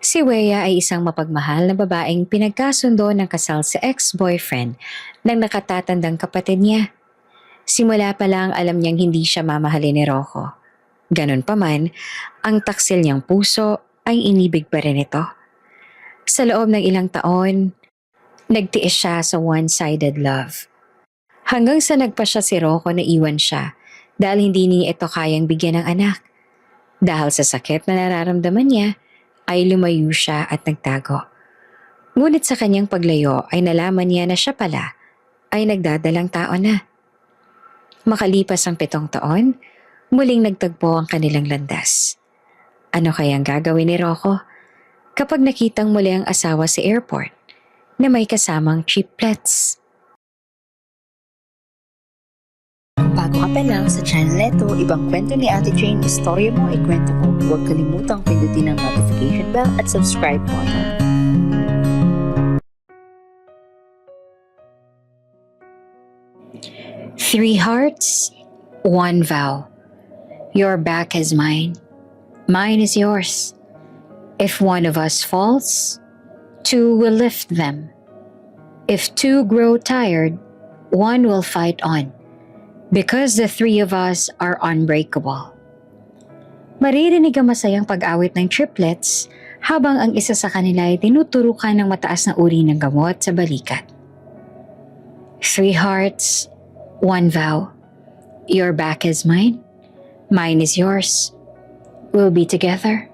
Si Wea ay isang mapagmahal na babaeng pinagkasundo ng kasal sa ex-boyfriend ng nakatatandang kapatid niya. Simula pa lang alam niyang hindi siya mamahalin ni Rocco. Ganon pa man, ang taksil niyang puso ay inibig pa rin ito. Sa loob ng ilang taon, nagtiis siya sa one-sided love. Hanggang sa nagpa siya si Rocco na iwan siya dahil hindi niya ito kayang bigyan ng anak. Dahil sa sakit na nararamdaman niya, ay lumayo siya at nagtago. Ngunit sa kanyang paglayo ay nalaman niya na siya pala ay nagdadalang tao na. Makalipas ang 7 taon, muling nagtagpo ang kanilang landas. Ano kayang gagawin ni Rocco kapag nakitang muli ang asawa sa airport na may kasamang triplets? Kung bago ka pa lang sa channel neto, ibang kwento ni Ate Jane, istorya mo, ikwento ko. Huwag kalimutang pindutin ang notification bell at subscribe button. Three hearts, one vow. Your back is mine, mine is yours. If one of us falls, two will lift them. If two grow tired, one will fight on. Because the three of us are unbreakable. Maririnig ang masayang pag-awit ng triplets habang ang isa sa kanila ay tinuturukan ng mataas na uri ng gamot sa balikat. Three hearts, one vow. Your back is mine, mine is yours. We'll be together.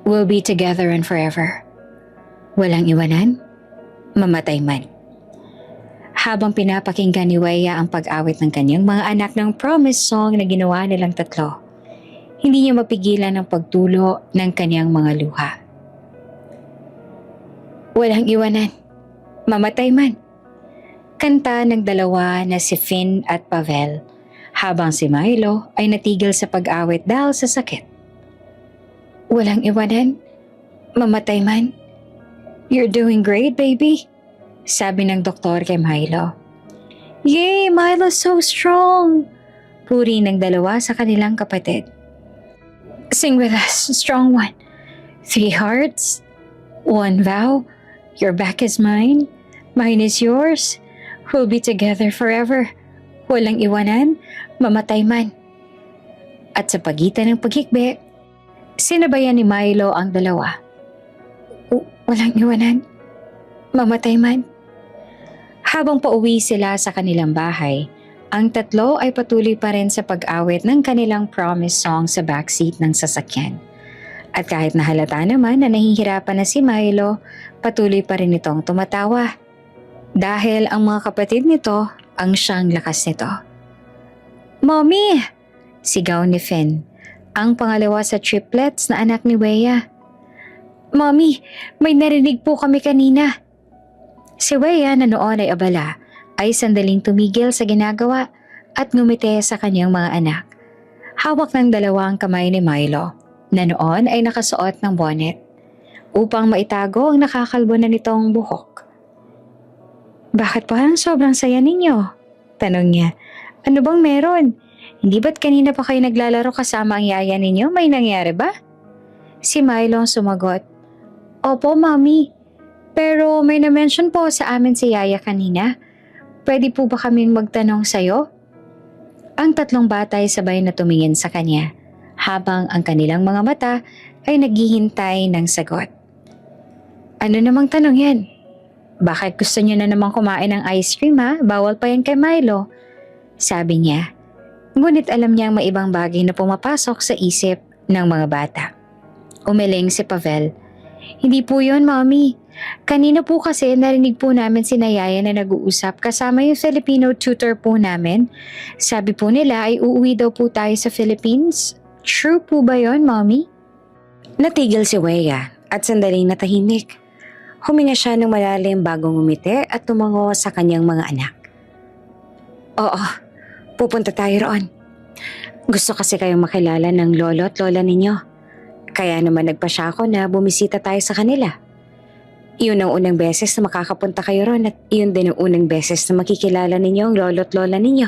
We'll be together and forever. Walang iwanan, mamatay man. Habang pinapakinggan ni Wea ang pag-awit ng kanyang mga anak ng promise song na ginawa nilang tatlo, hindi niya mapigilan ang pagtulo ng kanyang mga luha. Walang iwanan, mamatay man. Kanta ng dalawa na si Finn at Pavel, habang si Milo ay natigil sa pag-awit dahil sa sakit. Walang iwanan, mamatay man. You're doing great, baby, sabi ng doktor kay Milo. Yay, Milo's so strong! Puri ng dalawa sa kanilang kapatid. Sing with us, strong one. Three hearts, one vow. Your back is mine, mine is yours. We'll be together forever. Walang iwanan, mamatay man. At sa pagitan ng paghikbi, sinabayan ni Milo ang dalawa. Walang iwanan, mamatay man. Habang pauwi sila sa kanilang bahay, ang tatlo ay patuloy pa rin sa pag-awit ng kanilang promise song sa backseat ng sasakyan. At kahit nahalata naman na nahihirapan na si Milo, patuloy pa rin itong tumatawa. Dahil ang mga kapatid nito ang siyang lakas nito. Mommy! Sigaw ni Finn, ang pangalawa sa triplets na anak ni Wea. Mommy, may narinig po kami kanina. Si Wea na noon ay abala ay sandaling tumigil sa ginagawa at ngumiti sa kanyang mga anak. Hawak ng dalawang kamay ni Milo na noon ay nakasuot ng bonnet upang maitago ang nakakalbo na nitong buhok. Bakit parang sobrang saya ninyo? Tanong niya. Ano bang meron? Hindi ba't kanina pa kayo naglalaro kasama ang yaya ninyo? May nangyari ba? Si Milo ang sumagot. Opo, Mami. Pero may na-mention po sa amin si Yaya kanina. Pwede po ba kaming magtanong sa'yo? Ang tatlong bata ay sabay na tumingin sa kanya, habang ang kanilang mga mata ay naghihintay ng sagot. Ano namang tanong yan? Bakit gusto niyo na namang kumain ng ice cream ha? Bawal pa yan kay Milo. Sabi niya. Ngunit alam niyang may ibang bagay na pumapasok sa isip ng mga bata. Umiling si Pavel. Hindi po yun, Mommy. Kanina po kasi narinig po namin si Yaya na nag-uusap kasama yung Filipino tutor po namin. Sabi po nila ay uuwi daw po tayo sa Philippines. True po ba yon, Mommy? Natigil si Wea at sandaling natahimik. Huminga siya ng malalim bago ngumiti at tumango sa kanyang mga anak. Oo, pupunta tayo roon. Gusto kasi kayong makilala ng lolo at lola ninyo. Kaya naman nagpasya ako na bumisita tayo sa kanila. Iyon ang unang beses na makakapunta kayo ron at iyon din ang unang beses na makikilala ninyo ang lolo at lola ninyo.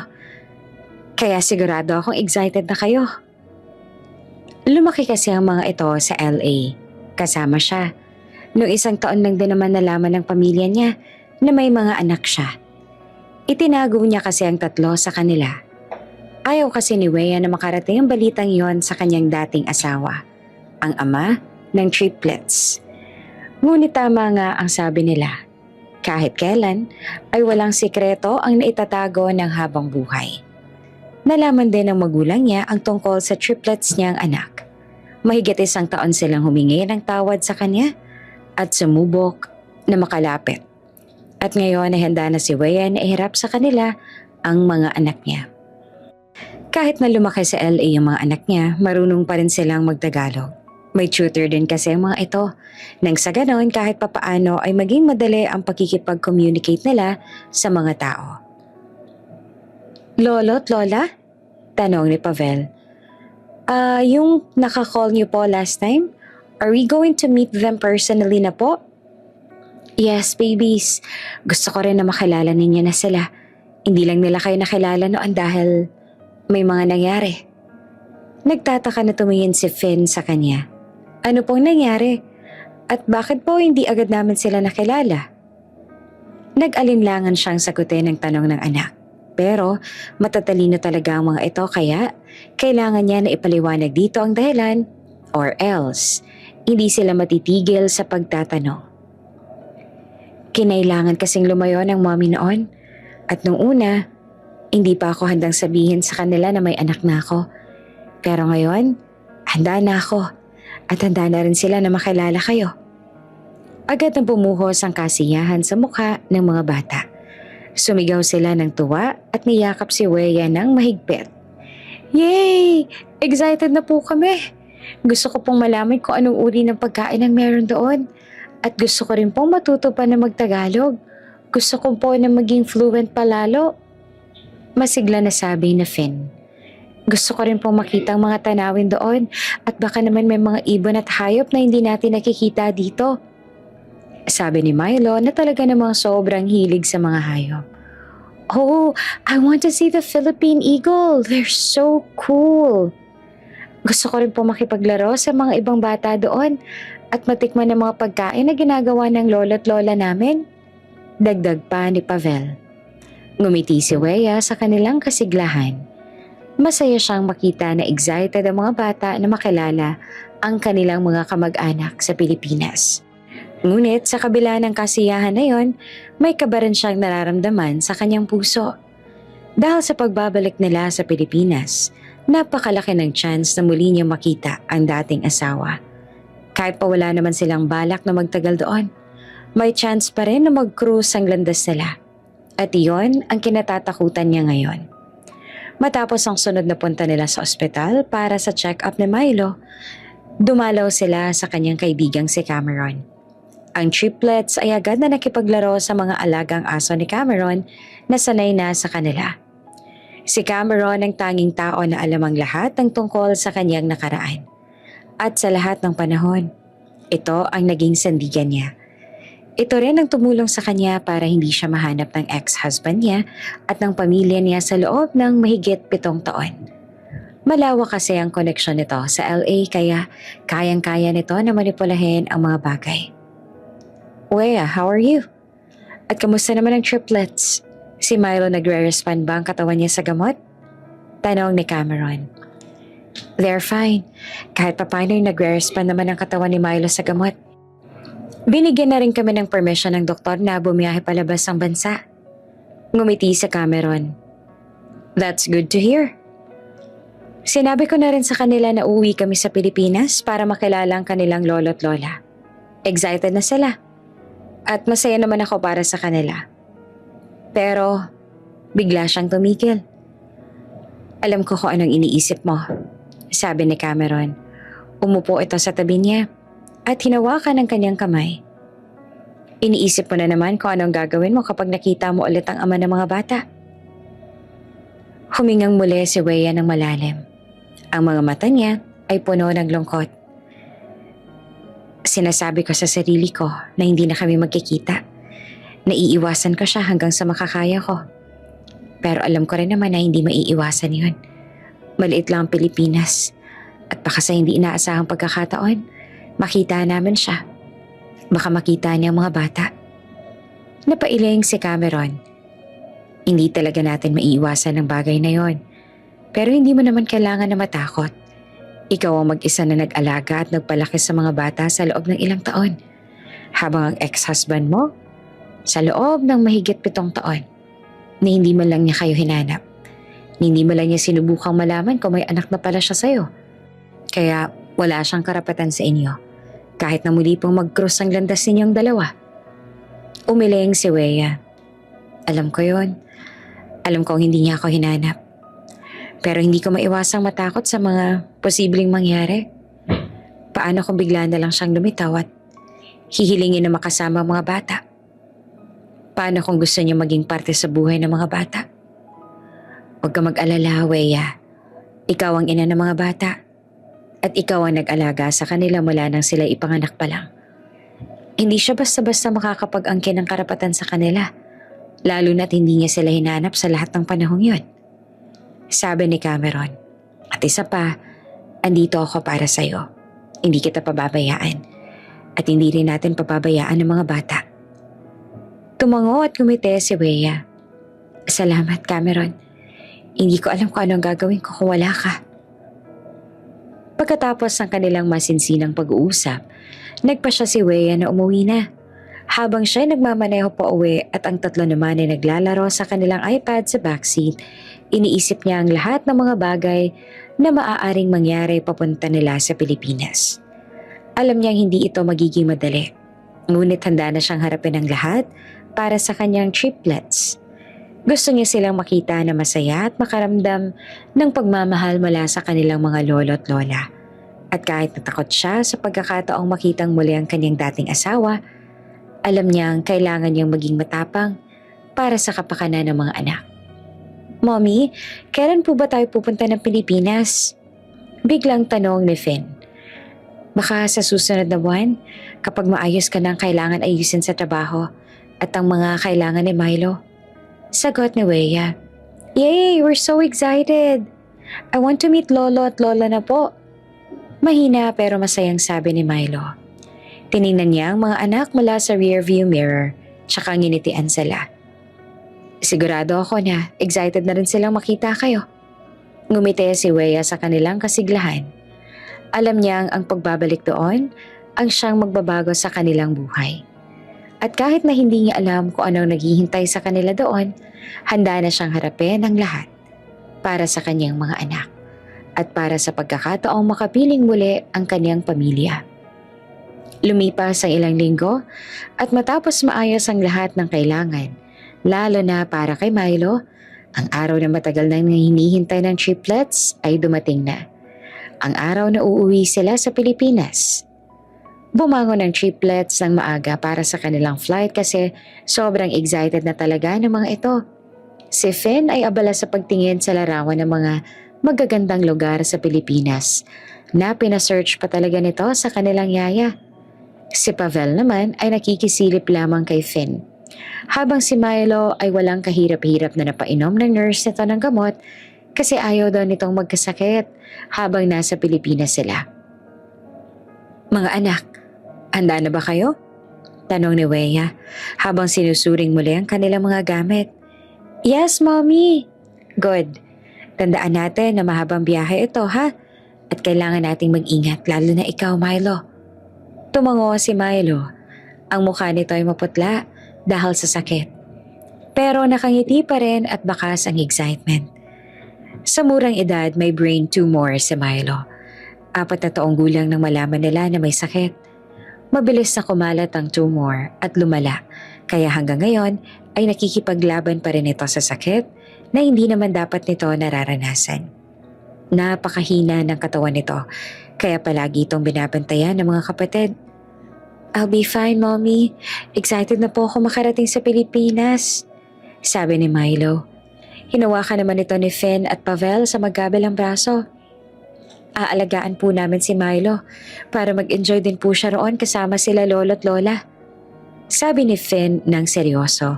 Kaya sigurado akong excited na kayo. Lumaki kasi ang mga ito sa LA. kasama siya. Noong 1 taon lang din naman nalaman ng pamilya niya na may mga anak siya. Itinago niya kasi ang 3 sa kanila. Ayaw kasi ni Wea na makarating ang balitang yon sa kanyang dating asawa, ang ama ng triplets. Ngunit tama nga ang sabi nila, kahit kailan ay walang sikreto ang naitatago ng habang buhay. Nalaman din ng magulang niya ang tungkol sa triplets niyang anak. Mahigit 1 taon silang humingi ng tawad sa kanya at sumubok na makalapit. At ngayon ay handa na si Wea na iharap sa kanila ang mga anak niya. Kahit na lumaki sa LA ang mga anak niya, marunong pa rin silang magtagalog. May tutor din kasi ang mga ito. Nang sa ganon kahit papaano ay maging madali ang pakikipag-communicate nila sa mga tao. Lolo't Lola? Tanong ni Pavel. Yung naka-call niyo po last time? Are we going to meet them personally na po? Yes, babies. Gusto ko rin na makilala ninyo na sila. Hindi lang nila kayo nakilala noon dahil may mga nangyari. Nagtataka na tumingin si Finn sa kanya. Ano pong nangyari? At bakit po hindi agad namin sila nakilala? Nag-alinlangan siyang sagutin ang tanong ng anak. Pero matatalino talaga ang mga ito kaya kailangan niya na ipaliwanag dito ang dahilan or else hindi sila matitigil sa pagtatanong. Kinailangan kasing lumayo ng mommy noon at nung una, hindi pa ako handang sabihin sa kanila na may anak na ako. Pero ngayon, handa na ako at handa na rin sila na makilala kayo. Agad na bumuhos ang kasiyahan sa mukha ng mga bata. Sumigaw sila ng tuwa at niyakap si Wea ng mahigpit. Yay! Excited na po kami! Gusto ko pong malaman kung anong uri ng pagkain ang meron doon. At gusto ko rin pong matuto pa na magtagalog. Gusto ko po na maging fluent palalo. Masigla na sabi na Finn. Gusto ko rin pong makita ang mga tanawin doon at baka naman may mga ibon at hayop na hindi natin nakikita dito. Sabi ni Milo na talaga namang sobrang hilig sa mga hayop. Oh, I want to see the Philippine eagle. They're so cool. Gusto ko rin po makipaglaro sa mga ibang bata doon at matikman ng mga pagkain na ginagawa ng lolo't lola namin. Dagdag pa ni Pavel. Ngumiti si Wea sa kanilang kasiglahan. Masaya siyang makita na excited ang mga bata na makilala ang kanilang mga kamag-anak sa Pilipinas. Ngunit sa kabila ng kasiyahan na yon, may kaba rin siyang nararamdaman sa kanyang puso. Dahil sa pagbabalik nila sa Pilipinas, napakalaki ng chance na muli niya makita ang dating asawa. Kahit pa wala naman silang balak na magtagal doon, may chance pa rin na mag-cruise ang landas nila. At iyon ang kinatatakutan niya ngayon. Matapos ang sunod na punta nila sa ospital para sa check-up ni Milo, dumalaw sila sa kanyang kaibigang si Cameron. Ang triplets ay agad na nakipaglaro sa mga alagang aso ni Cameron na sanay na sa kanila. Si Cameron ang tanging tao na alam ang lahat ng tungkol sa kanyang nakaraan. At sa lahat ng panahon, ito ang naging sandigan niya. Ito rin ang tumulong sa kanya para hindi siya mahanap ng ex-husband niya at ng pamilya niya sa loob ng mahigit 7 taon. Malawak kasi ang koneksyon nito sa LA kaya kayang-kaya nito na manipulahin ang mga bagay. Wea, how are you? At kamusta naman ang triplets? Si Milo nagre-respond ba ang katawan niya sa gamot? Tanong ni Cameron. They're fine. Kahit papaano yung nagre-respond naman ang katawan ni Milo sa gamot. Binigyan na rin kami ng permission ng doktor na bumiyahe palabas ng bansa. Ngumiti sa Cameron. That's good to hear. Sinabi ko na rin sa kanila na uuwi kami sa Pilipinas para makilala ang kanilang lolo't lola. Excited na sila. At masaya naman ako para sa kanila. Pero bigla siyang tumigil. Alam ko kung anong iniisip mo, sabi ni Cameron. Umupo ito sa tabi niya at hinawakan ang kanyang kamay. Iniisip mo na naman kung anong gagawin mo kapag nakita mo ulit ang ama ng mga bata. Humingang muli si Wea ng malalim. Ang mga mata niya ay puno ng lungkot. Sinasabi ko sa sarili ko na hindi na kami magkikita. Naiiwasan ko siya hanggang sa makakaya ko. Pero alam ko rin naman na hindi maiiwasan yun. Maliit lang ang Pilipinas. At baka sa hindi inaasahang pagkakataon, Makita namin siya. Baka makita niya ang mga bata. Napailing si Cameron. Hindi talaga natin maiiwasan ng bagay na yon. Pero hindi mo naman kailangan na matakot. Ikaw ang mag-isa na nag-alaga at nagpalaki sa mga bata sa loob ng ilang taon. Habang ang ex-husband mo, sa loob ng mahigit 7 taon, na hindi man lang niya kayo hinanap. Hindi man lang niya sinubukang malaman kung may anak na pala siya sa'yo. Kaya wala siyang karapatan sa inyo. Kahit na muli pong mag-cross ang landas ninyong dalawa. Umiling si Weya. Alam ko yon. Alam kong hindi niya ako hinanap. Pero hindi ko maiwasang matakot sa mga posibleng mangyari. Paano kung bigla na lang siyang lumitaw at hihilingin na makasama ang mga bata? Paano kung gusto niya maging parte sa buhay ng mga bata? Huwag ka mag-alala, Weya. Ikaw ang ina ng mga bata. At ikaw ang nag-alaga sa kanila mula nang sila ipanganak pa lang. Hindi siya basta-basta makakapag-angkin ng karapatan sa kanila. Lalo na't hindi niya sila hinanap sa lahat ng panahong yun. Sabi ni Cameron. At isa pa, andito ako para sa'yo. Hindi kita pababayaan. At hindi rin natin pababayaan ng mga bata. Tumango at ngumiti si Weya. Salamat, Cameron. Hindi ko alam kung anong gagawin ko kung wala ka. Pagkatapos ng kanilang masinsinang pag-uusap, nagpa siya si Weya na umuwi na. Habang siya nagmamaneho pa uwi at ang tatlo naman ay naglalaro sa kanilang iPad sa backseat, iniisip niya ang lahat ng mga bagay na maaaring mangyari papunta nila sa Pilipinas. Alam niyang hindi ito magiging madali, ngunit handa na siyang harapin ang lahat para sa kanyang triplets. Gusto niya silang makita na masaya at makaramdam ng pagmamahal mula sa kanilang mga lolo at lola. At kahit natakot siya sa pagkakataong makitang muli ang kanyang dating asawa, alam niyang kailangan niyang maging matapang para sa kapakanan ng mga anak. Mommy, kailan po ba tayo pupunta ng Pilipinas? Biglang tanong ni Finn. Baka sa susunod na buwan, kapag maayos ka ng kailangan ayusin sa trabaho at ang mga kailangan ni Milo. Sagot ni Weya. Yay! We're so excited! I want to meet Lolo at Lola na po. Mahina pero masayang sabi ni Milo. Tiningnan niya ang mga anak mula sa rearview mirror, tsaka nginitian sila. Sigurado ako na excited na rin silang makita kayo. Ngumiti si Weya sa kanilang kasiglahan. Alam niyang ang pagbabalik doon ang siyang magbabago sa kanilang buhay. At kahit na hindi niya alam kung anong naghihintay sa kanila doon, handa na siyang harapin ang lahat para sa kanyang mga anak at para sa pagkakataong makapiling muli ang kanyang pamilya. Lumipas ang ilang linggo at matapos maayos ang lahat ng kailangan, lalo na para kay Milo, ang araw na matagal nang hinihintay ng triplets ay dumating na. Ang araw na uuwi sila sa Pilipinas. Bumangon ang triplets ng maaga para sa kanilang flight kasi sobrang excited na talaga ng mga ito. Si Finn ay abala sa pagtingin sa larawan ng mga magagandang lugar sa Pilipinas na pinasearch pa talaga nito sa kanilang yaya. Si Pavel naman ay nakikisilip lamang kay Finn. Habang si Milo ay walang kahirap-hirap na napainom ng nurse nito ng gamot kasi ayaw daw nitong magkasakit habang nasa Pilipinas sila. Mga anak, handa na ba kayo? Tanong ni Weya habang sinusuring muli ang kanilang mga gamit. Yes, Mommy. Good. Tandaan natin na mahabang biyahe ito ha at kailangan nating mag-ingat lalo na ikaw, Milo. Tumango si Milo. Ang mukha nito ay maputla dahil sa sakit. Pero nakangiti pa rin at bakas ang excitement. Sa murang edad may brain tumor si Milo. 4 na taong gulang nang malaman nila na may sakit. Mabilis na kumalat ang tumor at lumala. Kaya hanggang ngayon ay nakikipaglaban pa rin ito sa sakit na hindi naman dapat nito nararanasan. Napakahina ng katawan nito kaya palagi itong binabantayan ng mga kapatid. I'll be fine, Mommy. Excited na po ako makarating sa Pilipinas. Sabi ni Milo. Hinawakan naman ito ni Finn at Pavel sa magkabilang braso. Aalagaan po namin si Milo para mag-enjoy din po siya roon kasama sila lolo at lola. Sabi ni Finn ng seryoso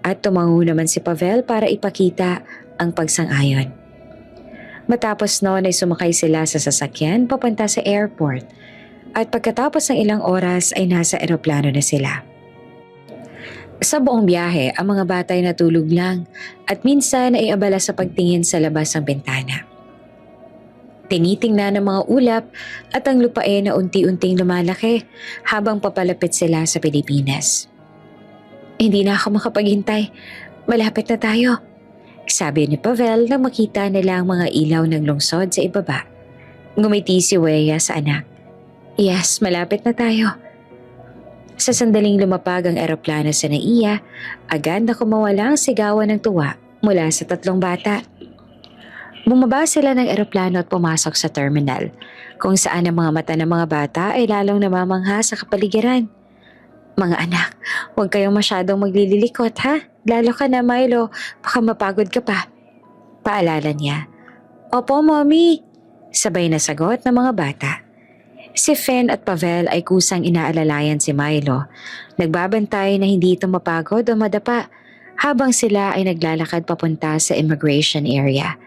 at tumango naman si Pavel para ipakita ang pagsang-ayon. Matapos noon ay sumakay sila sa sasakyan papunta sa airport At pagkatapos ng ilang oras ay nasa eroplano na sila. Sa buong biyahe, ang mga bata ay natulog lang at minsan ay abala sa pagtingin sa labas ng bintana. Tinitingnan ng mga ulap at ang lupain na unti-unting lumalaki habang papalapit sila sa Pilipinas. Hindi na ako makapaghintay. Malapit na tayo. Sabi ni Pavel nang makita nila ang mga ilaw ng lungsod sa ibaba. Ngumiti si Weya sa anak. Yes, malapit na tayo. Sa sandaling lumapag ang eroplano sa naiya, agad na kumawala ang sigawan ng tuwa mula sa tatlong bata. Bumaba sila ng eroplano at pumasok sa terminal, kung saan ang mga mata ng mga bata ay lalong namamangha sa kapaligiran. Mga anak, huwag kayong masyadong maglililikot ha? Lalo ka na Milo, baka mapagod ka pa. Paalala niya. Opo, Mommy. Sabay na sagot ng mga bata. Si Finn at Pavel ay kusang inaalalayan si Milo. Nagbabantay na hindi ito mapagod o madapa habang sila ay naglalakad papunta sa immigration area.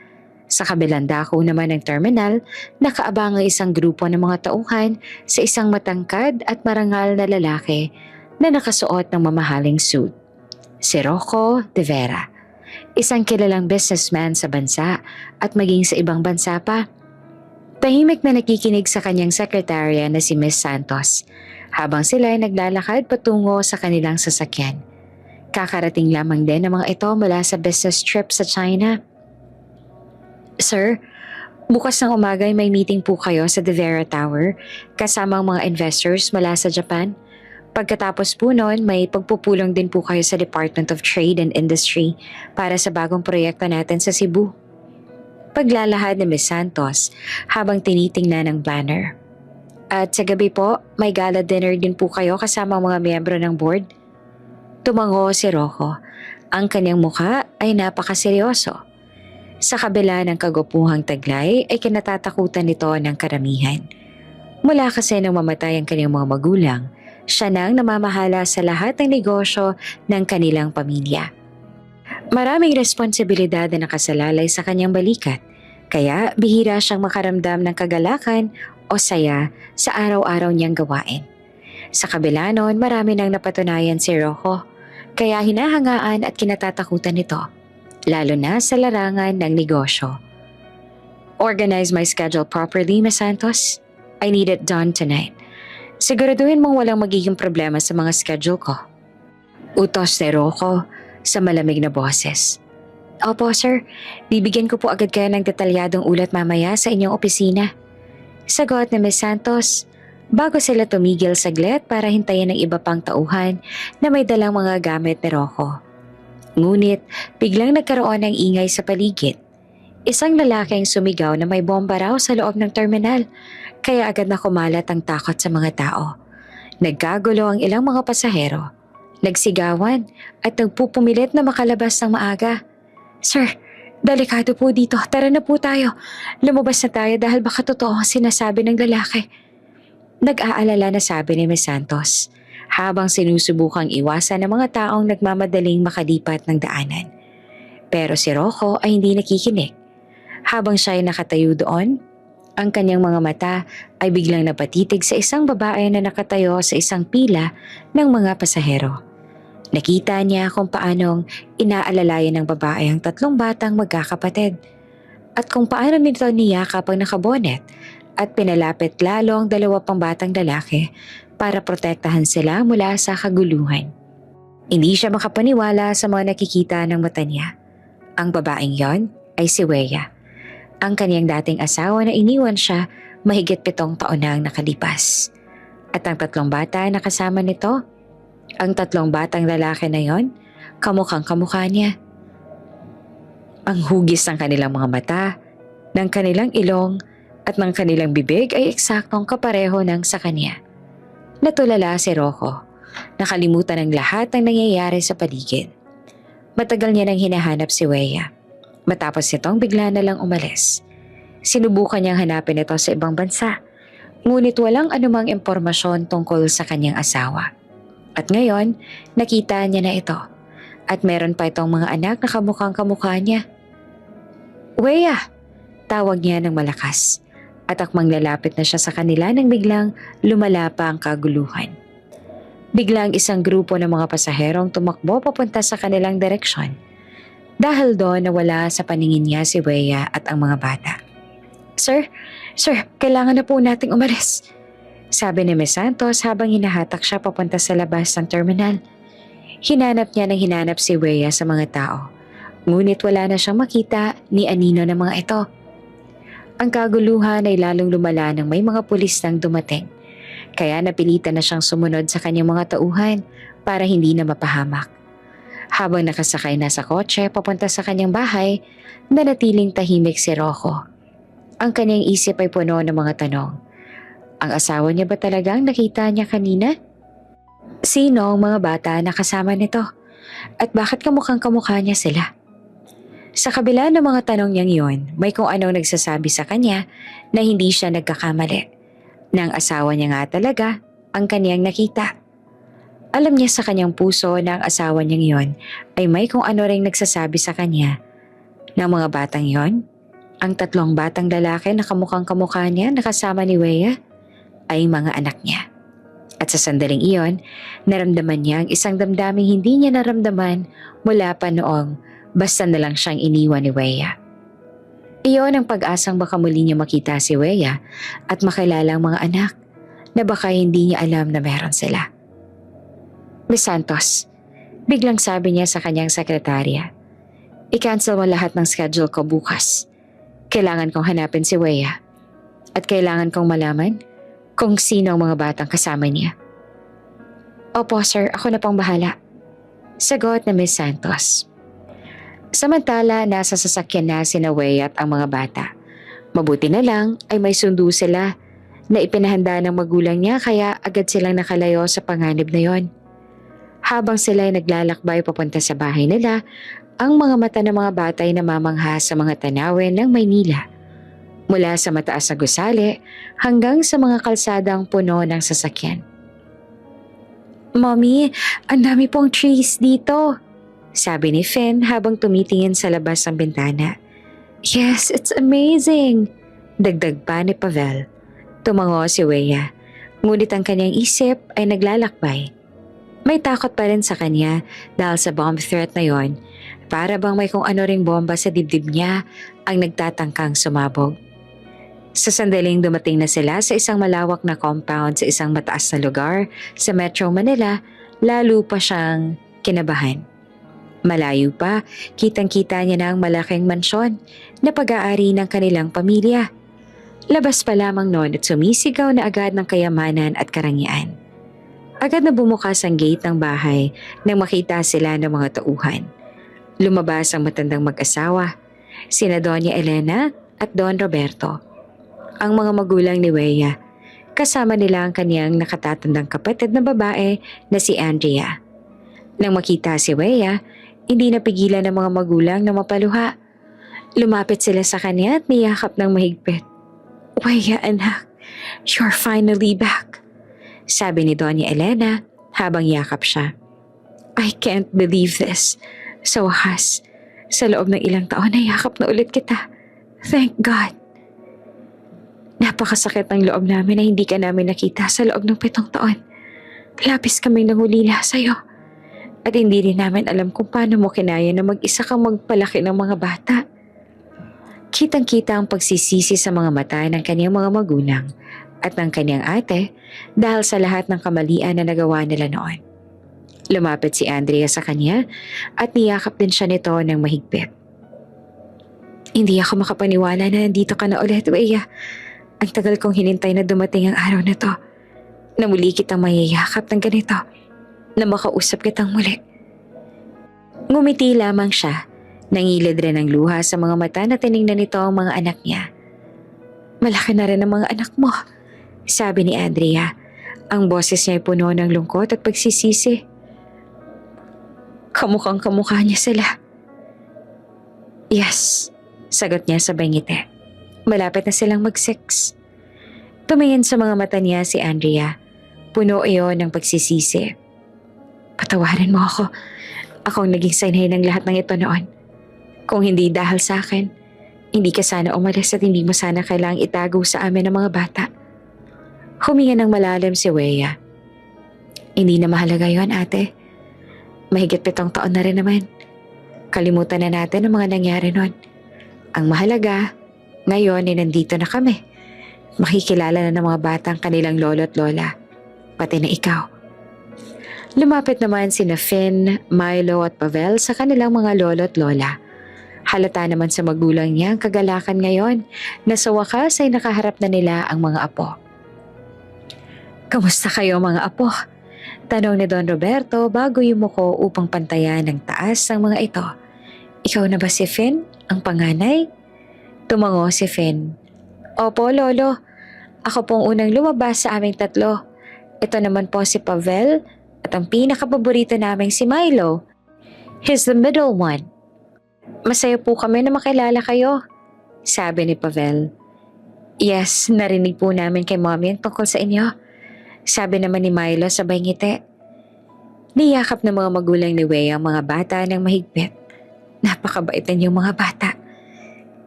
Sa kabilang dako naman ng terminal, nakaabang ang isang grupo ng mga tauhan sa isang matangkad at marangal na lalaki na nakasuot ng mamahaling suit. Si Rocco de Vera, isang kilalang businessman sa bansa at maging sa ibang bansa pa. Tahimik na nakikinig sa kanyang sekretarya na si Miss Santos habang sila ay naglalakad patungo sa kanilang sasakyan. Kakarating lamang din ng mga ito mula sa business trip sa China. Sir, bukas ng umaga ay may meeting po kayo sa De Vera Tower kasama ang mga investors mula sa Japan. Pagkatapos po noon, may pagpupulong din po kayo sa Department of Trade and Industry para sa bagong proyekto natin sa Cebu. Paglalahad ni Ms. Santos habang tinitingnan ang banner. At sa gabi po, may gala dinner din po kayo kasama ang mga miyembro ng board. Tumango si Rocco. Ang kanyang mukha ay napakaseryoso. Sa kabila ng kagupuhang taglay ay kinatatakutan nito ng karamihan. Mula kasi nang mamatay ang kanyang mga magulang, siya nang namamahala sa lahat ng negosyo ng kanilang pamilya. Maraming responsibilidad na nakasalalay sa kanyang balikat, kaya bihira siyang makaramdam ng kagalakan o saya sa araw-araw niyang gawain. Sa kabila noon, marami nang napatunayan si Rocco, kaya hinahangaan at kinatatakutan nito, lalo na sa larangan ng negosyo. Organize my schedule properly, Ms. Santos. I need it done tonight. Siguraduhin mong walang magiging problema sa mga schedule ko. Utos ni Rocco sa malamig na boses. Opo sir, bibigyan ko po agad kayo ng detalyadong ulat mamaya sa inyong opisina. Sagot ni Ms. Santos bago sila tumigil saglit para hintayin ng iba pang tauhan na may dalang mga gamit ni Rocco. Ngunit biglang nagkaroon ng ingay sa paligid. Isang lalaking sumigaw na may bomba raw sa loob ng terminal, kaya agad na kumalat ang takot sa mga tao. Nagkagulo ang ilang mga pasahero. Nagsigawan at nagpupumilit na makalabas ng maaga. Sir, delikado po dito. Tara na po tayo. Lumabas na tayo dahil baka totoo ang sinasabi ng lalaki. Nag-aalala na sabi ni Ms. Santos habang sinusubukang iwasan ng mga taong nagmamadaling makalipat ng daanan. Pero si Rocco ay hindi nakikinig. Habang siya ay nakatayo doon, ang kanyang mga mata ay biglang napatitig sa isang babae na nakatayo sa isang pila ng mga pasahero. Nakita niya kung paanong inaalalayan ng babae ang tatlong batang magkakapatid at kung paano nito niyakap ang nakabonet at pinalapit lalo ang dalawa pang batang lalaki para protektahan sila mula sa kaguluhan. Hindi siya makapaniwala sa mga nakikita ng mata niya. Ang babaeng yon ay si Weya, ang kanyang dating asawa na iniwan siya mahigit 7 taon na ang nakalipas. At ang tatlong bata na kasama nito, ang tatlong batang lalaki na yon, kamukhang kamukha niya. Ang hugis ng kanilang mga mata, ng kanilang ilong at ng kanilang bibig ay eksaktong kapareho ng sa kanya. Natulala si Rocco, nakalimutan ang lahat ng nangyayari sa paligid. Matagal niya nang hinahanap si Weya. Matapos nitong bigla na lang umalis. Sinubukan niyang hanapin ito sa ibang bansa, ngunit walang anumang impormasyon tungkol sa kanyang asawa. At ngayon, nakita niya na ito. At meron pa itong mga anak na kamukhang kamukha niya. Weya! Tawag niya ng malakas. at akmang lalapit na siya sa kanila nang biglang lumala pa ang kaguluhan. Biglang isang grupo ng mga pasaherong tumakbo papunta sa kanilang direksyon. Dahil doon nawala sa paningin niya si Weya at ang mga bata. Sir, kailangan na po nating umalis. Sabi ni Miss Santos habang hinahatak siya papunta sa labas ng terminal. Hinanap niya ng hinanap si Weya sa mga tao. Ngunit wala na siyang makita ni anino ng mga ito. Ang kaguluhan ay lalong lumala nang may mga pulis nang dumating. Kaya napilitan na siyang sumunod sa kanyang mga tauhan para hindi na mapahamak. Habang nakasakay na sa kotse papunta sa kanyang bahay, nanatiling tahimik si Rocco. Ang kanyang isip ay puno ng mga tanong. Ang asawa niya ba talagang nakita niya kanina? Sino ang mga bata na kasama nito? At bakit kamukha niya sila? Sa kabila ng mga tanong niyang yun, may kung anong nagsasabi sa kanya na hindi siya nagkakamali. Na ang asawa niya nga talaga ang kaniyang nakita. Alam niya sa kanyang puso na ang asawa niyang yon ay may kung ano ring nagsasabi sa kanya ng mga batang yon. Ang 3 batang lalaki na kamukhang-kamukha niya na kasama ni Weya ay mga anak niya. At sa sandaling iyon, naramdaman niya ang isang damdaming hindi niya naramdaman mula pa noong basta na lang siyang iniwan ni Weya. Iyon ang pag-asang baka muli niya makita si Weya at makilala ang mga anak na baka hindi niya alam na meron sila. Miss Santos, biglang sabi niya sa kanyang sekretarya, i-cancel mo lahat ng schedule ko bukas. Kailangan kong hanapin si Weya at kailangan kong malaman kung sino ang mga batang kasama niya. Opo sir, ako na pong bahala. Sagot na Miss Santos. Samantala, nasa sasakyan na sina Weya at ang mga bata. Mabuti na lang ay may sundo sila na ipinahanda ng magulang niya kaya agad silang nakalayo sa panganib na yon. Habang sila ay naglalakbay papunta sa bahay nila, ang mga mata ng mga bata ay namamangha sa mga tanawin ng Maynila. Mula sa mataas na gusali hanggang sa mga kalsadang puno ng sasakyan. Mommy, ang dami pong trees dito. Sabi ni Finn habang tumitingin sa labas ng bintana. Yes, it's amazing! Dagdag pa ni Pavel. Tumango si Weya, ngunit ang kanyang isip ay naglalakbay. May takot pa rin sa kanya dahil sa bomb threat na yon, para bang may kung ano ring bomba sa dibdib niya ang nagtatangkang sumabog. Sa sandaling dumating na sila sa isang malawak na compound sa isang mataas na lugar sa Metro Manila, lalo pa siyang kinabahan. Malayo pa, kitang-kita niya na ang malaking mansyon na pag-aari ng kanilang pamilya. Labas pa lamang noon at sumisigaw na agad ng kayamanan at karangyaan. Agad na bumukas ang gate ng bahay nang makita sila ng mga tauhan. Lumabas ang matandang mag-asawa, sina Doña Elena at Don Roberto. Ang mga magulang ni Weya, kasama nila ang kaniyang nakatatandang kapatid na babae na si Andrea. Nang makita si Weya, hindi napigilan ng mga magulang na mapaluha. Lumapit sila sa kanya at niyakap ng mahigpit. Weya anak, you're finally back. Sabi ni Doña Elena habang yakap siya. I can't believe this. Sa wakas, sa loob ng ilang taon nayakap na ulit kita. Thank God. Napakasakit ng loob namin na hindi ka namin nakita sa loob ng 7 taon. Labis kaming nangulila sa'yo. At hindi rin namin alam kung paano mo kinaya na mag-isa kang magpalaki ng mga bata. Kitang-kita ang pagsisisi sa mga mata ng kanyang mga magulang at ng kanyang ate dahil sa lahat ng kamalian na nagawa nila noon. Lumapit si Andrea sa kanya at niyakap din siya nito ng mahigpit. Hindi ako makapaniwala na nandito ka na ulit, Weya. Ang tagal kong hinintay na dumating ang araw na to. Na muli kitang mayayakap ng ganito. Na makausap kitang muli. Ngumiti lamang siya. Nangilid rin ang luha sa mga mata na tiningnan nito ang mga anak niya. Malaki na rin ang mga anak mo, sabi ni Andrea. Ang boses niya ay puno ng lungkot at pagsisisi. Kamukhang-kamukha niya sila. Yes, sagot niya sabay ngiti. Malapit na silang mag-6. Tumingin sa mga mata niya si Andrea. Puno iyon ng pagsisisi. Patawarin mo ako. Ako ang naging sanay ng lahat ng ito noon. Kung hindi dahil sa akin, Hindi ka sana umalis at hindi mo sana kailangang itago sa amin ng mga bata. Huminga ng malalim si Weya. Hindi na mahalaga yon, ate. Mahigit 7 taon na rin naman. Kalimutan na natin ang mga nangyari nun. Ang mahalaga, ngayon ay nandito na kami. Makikilala na ng mga batang kanilang lolo at lola. Pati na ikaw. Lumapit naman sina Finn, Milo at Pavel sa kanilang mga lolo at lola. Halata naman sa magulang niya ang kagalakan ngayon na sa wakas ay nakaharap na nila ang mga apo. Kamusta kayo mga apo? Tanong ni Don Roberto bago yumuko upang pantayan ng taas ng mga ito. Ikaw na ba si Finn, ang panganay? Tumango si Finn. Opo, lolo. Ako pong unang lumabas sa aming 3. Ito naman po si Pavel at ang pinakapaborito naming si Milo. He's the middle one. Masaya po kami na makilala kayo, sabi ni Pavel. Yes, narinig po namin kay Mommy ang tungkol sa inyo. Sabi naman ni Milo sabay ngiti. Niyakap ng mga magulang ni Wea ang mga bata ng mahigpit. Napakabait ninyong mga bata.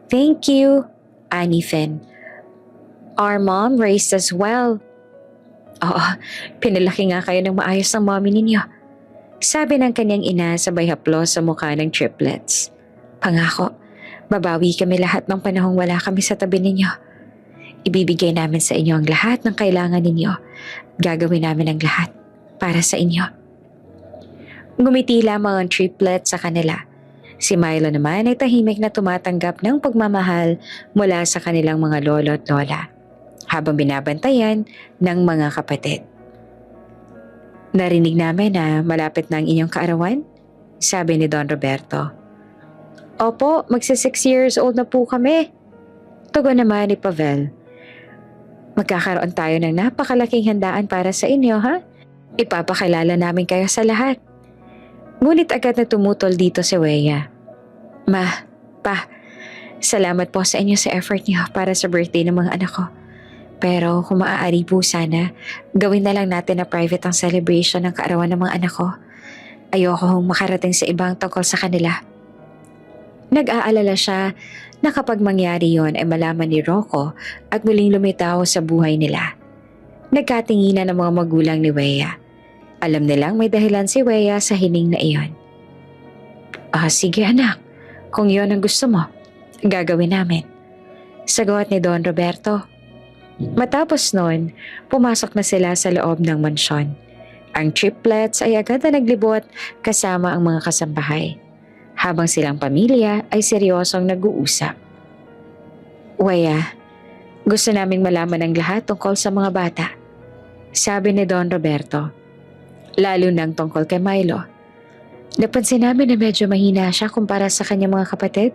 Thank you, ani Finn. Our mom raised us well. Oo, pinalaki nga kayo ng maayos ng mommy ninyo. Sabi ng kanyang ina sabay haplos sa mukha ng triplets. Pangako, babawi kami lahat ng panahong wala kami sa tabi ninyo. Ibibigay namin sa inyo ang lahat ng kailangan ninyo. Gagawin namin ang lahat para sa inyo. Ngumiti lamang ang triplets sa kanila. Si Milo naman ay tahimik na tumatanggap ng pagmamahal mula sa kanilang mga lolo at lola, habang binabantayan ng mga kapatid. Narinig namin na malapit na ang inyong kaarawan, sabi ni Don Roberto. Opo, magsi 6 years old na po kami. Tugon naman ni Pavel. Magkakaroon tayo ng napakalaking handaan para sa inyo, ha? Ipapakilala namin kayo sa lahat. Ngunit agad na tumutol dito si Weya. Ma, pa, salamat po sa inyo sa effort niyo para sa birthday ng mga anak ko. Pero kung maaari po sana, gawin na lang natin na private ang celebration ng kaarawan ng mga anak ko. Ayoko makarating sa ibang tungkol sa kanila. Nag-aalala siya na kapag mangyari yon ay malaman ni Rocco at muling lumitaw sa buhay nila. Nagkatinginan ng mga magulang ni Weya. Alam nilang may dahilan si Weya sa hiling na iyon. Sige anak, kung yon ang gusto mo, gagawin namin. Sagot ni Don Roberto. Matapos noon, pumasok na sila sa loob ng mansyon. Ang triplets ay agad na naglibot kasama ang mga kasambahay. Habang silang pamilya ay seryosong nag-uusap. Weya, gusto naming malaman ang lahat tungkol sa mga bata, sabi ni Don Roberto. Lalo nang tungkol kay Milo. Napansin namin na medyo mahina siya kumpara sa kanyang mga kapatid.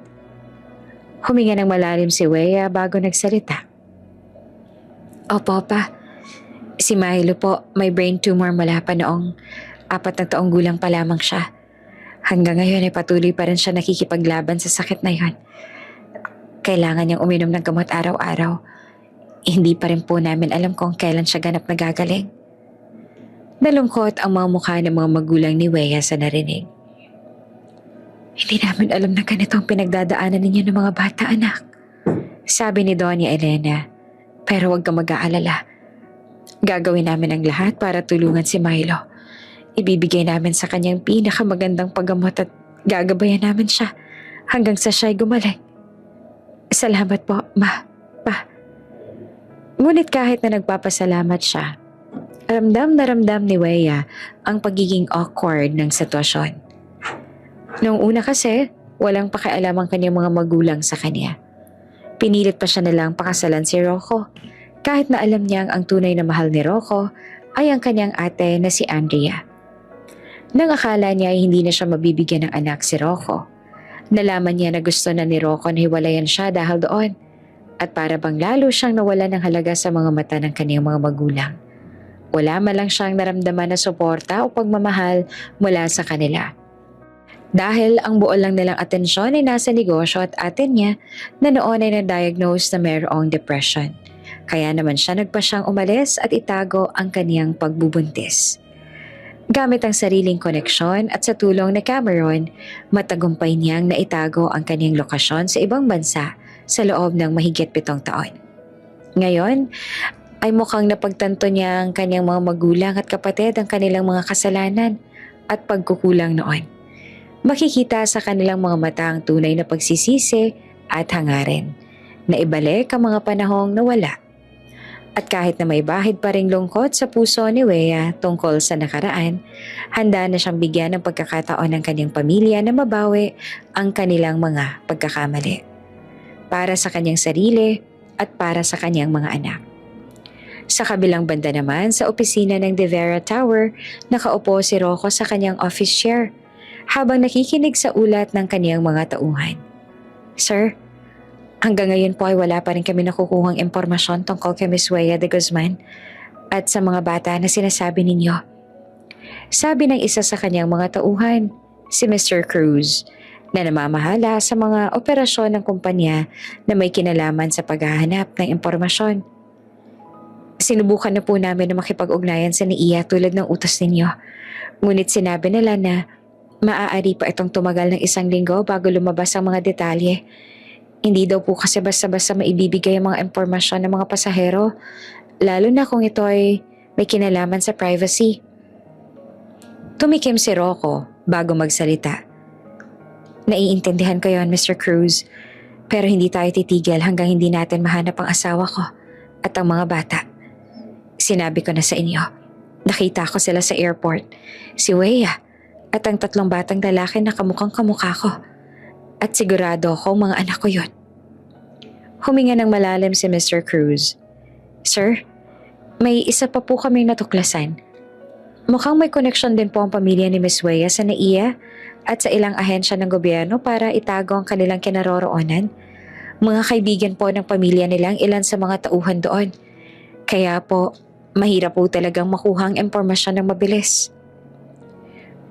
Huminga ng malalim si Weya bago nagsalita. Opo pa, si Milo po may brain tumor mula pa noong 4 na taong gulang pa lamang siya. Hanggang ngayon ay patuloy pa rin siya nakikipaglaban sa sakit na yon. Kailangan niyang uminom ng gamot araw-araw. Hindi pa rin po namin alam kung kailan siya ganap nagagaling. Nalungkot ang mga mukha ng mga magulang ni Weya sa narinig. Hindi namin alam na ganito ang pinagdadaanan ninyo ng mga bata, anak. Sabi ni Doña Elena. Pero huwag kang mag-aalala. Gagawin namin ang lahat para tulungan si Milo. Ibibigay namin sa kanyang pinakamagandang paggamot at gagabayan namin siya hanggang sa siya'y gumaling. Salamat po, ma, pa. Ngunit kahit na nagpapasalamat siya, ramdam na ramdam ni Weya ang pagiging awkward ng sitwasyon. Noong una kasi, walang pakialam ang kanyang mga magulang sa kanya. Pinilit pa siya nilang pakasalan si Rocco, kahit na alam niyang ang tunay na mahal ni Rocco ay ang kanyang ate na si Andrea. Nang akala niya ay hindi na siya mabibigyan ng anak si Rocco, nalaman niya na gusto na ni Rocco na hiwalayan siya dahil doon, at para bang lalo siyang nawala ng halaga sa mga mata ng kanyang mga magulang. Wala man lang siyang naramdaman na suporta o pagmamahal mula sa kanila. Dahil ang buo lang nilang atensyon ay nasa negosyo at atin niya na noon ay na-diagnose na mayroong depression. Kaya naman siya nagpasyang umalis at itago ang kaniyang pagbubuntis. Gamit ang sariling koneksyon at sa tulong ni Cameron, matagumpay niyang naitago ang kaniyang lokasyon sa ibang bansa sa loob ng mahigit 7 taon. Ngayon, ay mukhang napagtanto niya ang kanyang mga magulang at kapatid ang kanilang mga kasalanan at pagkukulang noon. Makikita sa kanilang mga mata ang tunay na pagsisisi at hangarin na ibalik ang mga panahong nawala. At kahit na may bahid pa ring lungkot sa puso ni Wea tungkol sa nakaraan, handa na siyang bigyan ng pagkakataon ng kanyang pamilya na mabawi ang kanilang mga pagkakamali. Para sa kanyang sarili at para sa kanyang mga anak. Sa kabilang banda naman, sa opisina ng De Vera Tower, nakaupo si Rocco sa kanyang office chair habang nakikinig sa ulat ng kanyang mga tauhan. Sir, hanggang ngayon po ay wala pa rin kami nakukuhang impormasyon tungkol kay Miss Wea de Guzman at sa mga bata na sinasabi ninyo. Sabi ng isa sa kanyang mga tauhan, si Mr. Cruz, na namamahala sa mga operasyon ng kumpanya na may kinalaman sa paghahanap ng impormasyon. Sinubukan na po namin na makipag-ugnayan sa NIA tulad ng utos ninyo. Ngunit sinabi nila na maaari pa itong tumagal ng 1 linggo bago lumabas ang mga detalye. Hindi daw po kasi basta-basta maibibigay ang mga impormasyon ng mga pasahero, lalo na kung ito ay may kinalaman sa privacy. Tumikim si Rocco bago magsalita. Naiintindihan ko yon, Mr. Cruz, pero hindi tayo titigil hanggang hindi natin mahanap ang asawa ko at ang mga bata. Sinabi ko na sa inyo, nakita ko sila sa airport, si Wea at ang 3 batang lalaki na kamukhang kamukha ko. At sigurado ako mga anak ko yun. Huminga ng malalim si Mr. Cruz. Sir, may isa pa po kaming natuklasan. Mukhang may connection din po ang pamilya ni Miss Wea sa NAIA at sa ilang ahensya ng gobyerno para itago ang kanilang kinaroroonan. Mga kaibigan po ng pamilya nilang ilan sa mga tauhan doon. Kaya po, mahirap po talagang makuha ang impormasyon ng mabilis.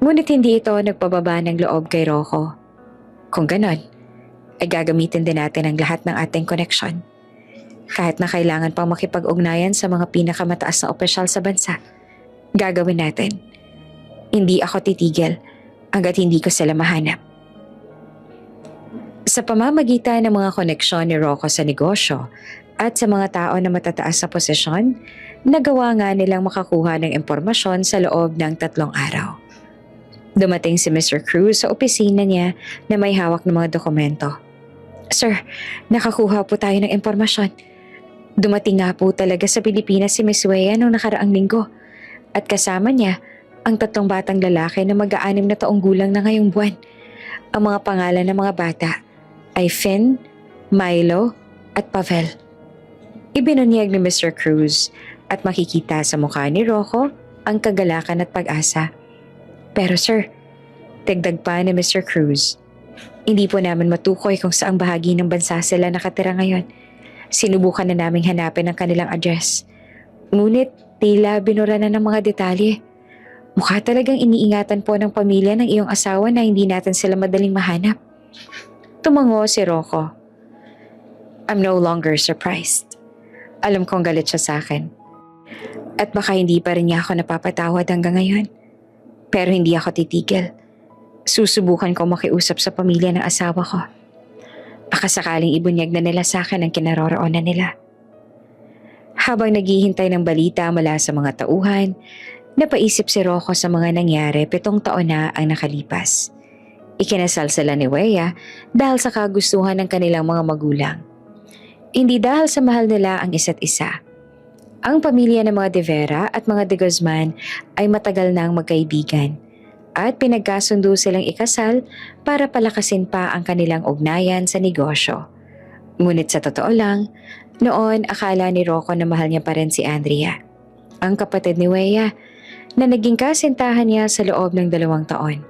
Ngunit hindi ito nagpababa ng loob kay Rocco. Kung ganon, ay gagamitin din natin ang lahat ng ating koneksyon. Kahit na kailangan pang makipag-ugnayan sa mga pinakamataas na opisyal sa bansa, gagawin natin. Hindi ako titigil hanggat hindi ko sila mahanap. Sa pamamagitan ng mga koneksyon ni Rocco sa negosyo at sa mga tao na matataas sa posisyon, nagawa nga nilang makakuha ng impormasyon sa loob ng 3 araw. Dumating si Mr. Cruz sa opisina niya na may hawak ng mga dokumento. Sir, nakakuha po tayo ng impormasyon. Dumating nga po talaga sa Pilipinas si Miss Wea noong nakaraang linggo at kasama niya ang 3 batang lalaki na mag-6 na taong gulang na ngayong buwan. Ang mga pangalan ng mga bata ay Finn, Milo at Pavel. Ibinunyag ni Mr. Cruz at makikita sa mukha ni Rocco ang kagalakan at pag-asa. Pero sir, dagdag pa ni Mr. Cruz, hindi po namin matukoy kung saang bahagi ng bansa sila nakatira ngayon. Sinubukan na naming hanapin ang kanilang address. Ngunit tila binura na ng mga detalye. Mukha talagang iniingatan po ng pamilya ng iyong asawa na hindi natin sila madaling mahanap. Tumango si Rocco. I'm no longer surprised. Alam kong galit siya sa akin. At baka hindi pa rin niya ako napapatawad hanggang ngayon. Pero hindi ako titigil. Susubukan ko makiusap sa pamilya ng asawa ko. Baka sakaling ibunyag na nila sa akin ang kinaroroonan nila. Habang naghihintay ng balita mula sa mga tauhan, napaisip si Rocco sa mga nangyari 7 taon na ang nakalipas. Ikinasal sila ni Wea dahil sa kagustuhan ng kanilang mga magulang. Hindi dahil sa mahal nila ang isa't isa. Ang pamilya ng mga De Vera at mga De Guzman ay matagal nang magkaibigan at pinagkasundo silang ikasal para palakasin pa ang kanilang ugnayan sa negosyo. Ngunit sa totoo lang, noon akala ni Rocco na mahal niya pa rin si Andrea, ang kapatid ni Wea, na naging kasintahan niya sa loob ng 2 taon.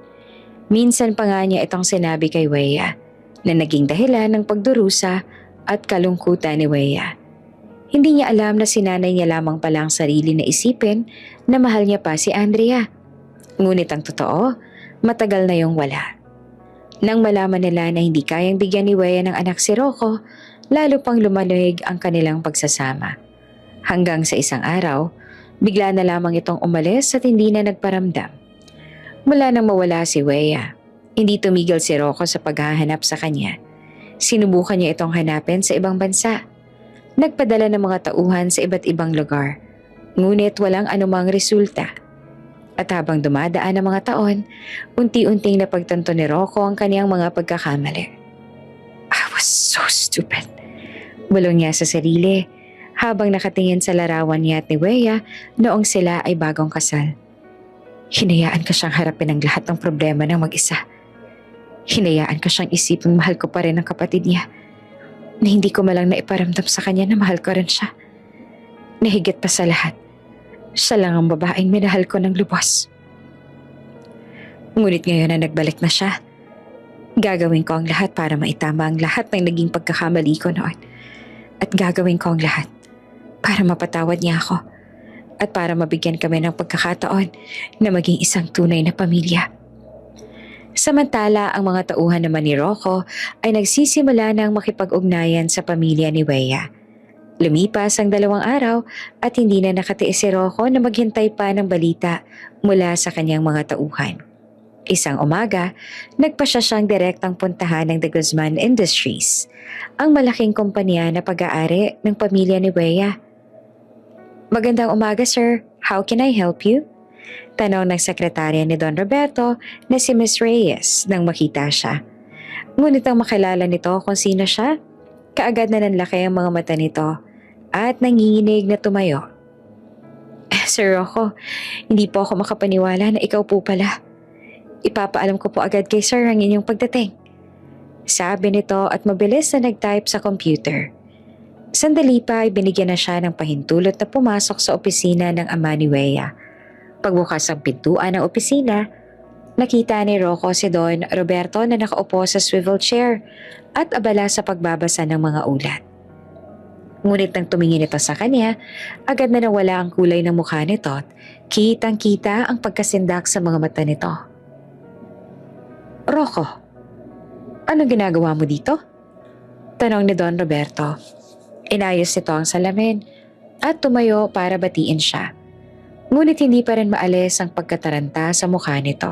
Minsan pa nga niya itong sinabi kay Wea na naging dahilan ng pagdurusa at kalungkutan ni Wea. Hindi niya alam na sinanay niya lamang pala ang sarili na isipin na mahal niya pa si Andrea. Ngunit ang totoo, matagal na yung wala. Nang malaman nila na hindi kayang bigyan ni Wea ng anak si Rocco, lalo pang lumalig ang kanilang pagsasama. Hanggang sa isang araw, bigla na lamang itong umalis at hindi na nagparamdam. Mula nang mawala si Wea, hindi tumigil si Rocco sa paghahanap sa kanya. Sinubukan niya itong hanapin sa ibang bansa. Nagpadala ng mga tauhan sa iba't ibang lugar, ngunit walang anumang resulta. At habang dumadaan ang mga taon, unti-unting napagtanto ni Rocco ang kaniyang mga pagkakamali. I was so stupid. Bulong niya sa sarili habang nakatingin sa larawan niya at ni Wea noong sila ay bagong kasal. Hinayaan ko siyang harapin ang lahat ng problema ng mag-isa. Hinayaan ko siyang isiping mahal ko pa rin ang kapatid niya, na hindi ko malang naiparamdam sa kanya na mahal ko rin siya. Nahigit pa sa lahat, siya lang ang babaeng minahal ko ng lubos. Ngunit ngayon na nagbalik na siya, gagawin ko ang lahat para maitama ang lahat ng naging pagkakamali ko noon. At gagawin ko ang lahat para mapatawad niya ako at para mabigyan kami ng pagkakataon na maging isang tunay na pamilya. Samantala, ang mga tauhan naman ni Rocco ay nagsisimula ng makipag-ugnayan sa pamilya ni Wea. Lumipas ang 2 araw at hindi na nakatiis si Rocco na maghintay pa ng balita mula sa kanyang mga tauhan. Isang umaga, nagpasya siyang direktang puntahan ng The Guzman Industries, ang malaking kumpanya na pag-aari ng pamilya ni Wea. Magandang umaga, sir. How can I help you? Tanong ng sekretarya ni Don Roberto na si Miss Reyes nang makita siya. Ngunit ang makilala nito kung sino siya, kaagad na nanlaki ang mga mata nito at nanginginig na tumayo. Sir Rocco, hindi po ako makapaniwala na ikaw po pala. Ipapaalam ko po agad kay sir ang inyong pagdating. Sabi nito at mabilis na nag-type sa computer. Sandali pa ay binigyan na siya ng pahintulot na pumasok sa opisina ng ama ni Wea. Pagbukas ang pintuan ng opisina, nakita ni Rocco si Don Roberto na nakaupo sa swivel chair at abala sa pagbabasa ng mga ulat. Ngunit nang tumingin ito sa kanya, agad na nawala ang kulay ng mukha nito at kitang-kita ang pagkasindak sa mga mata nito. Rocco, anong ginagawa mo dito? Tanong ni Don Roberto. Inayos nito ang salamin at tumayo para batiin siya. Ngunit hindi pa rin maalis ang pagkataranta sa mukha nito.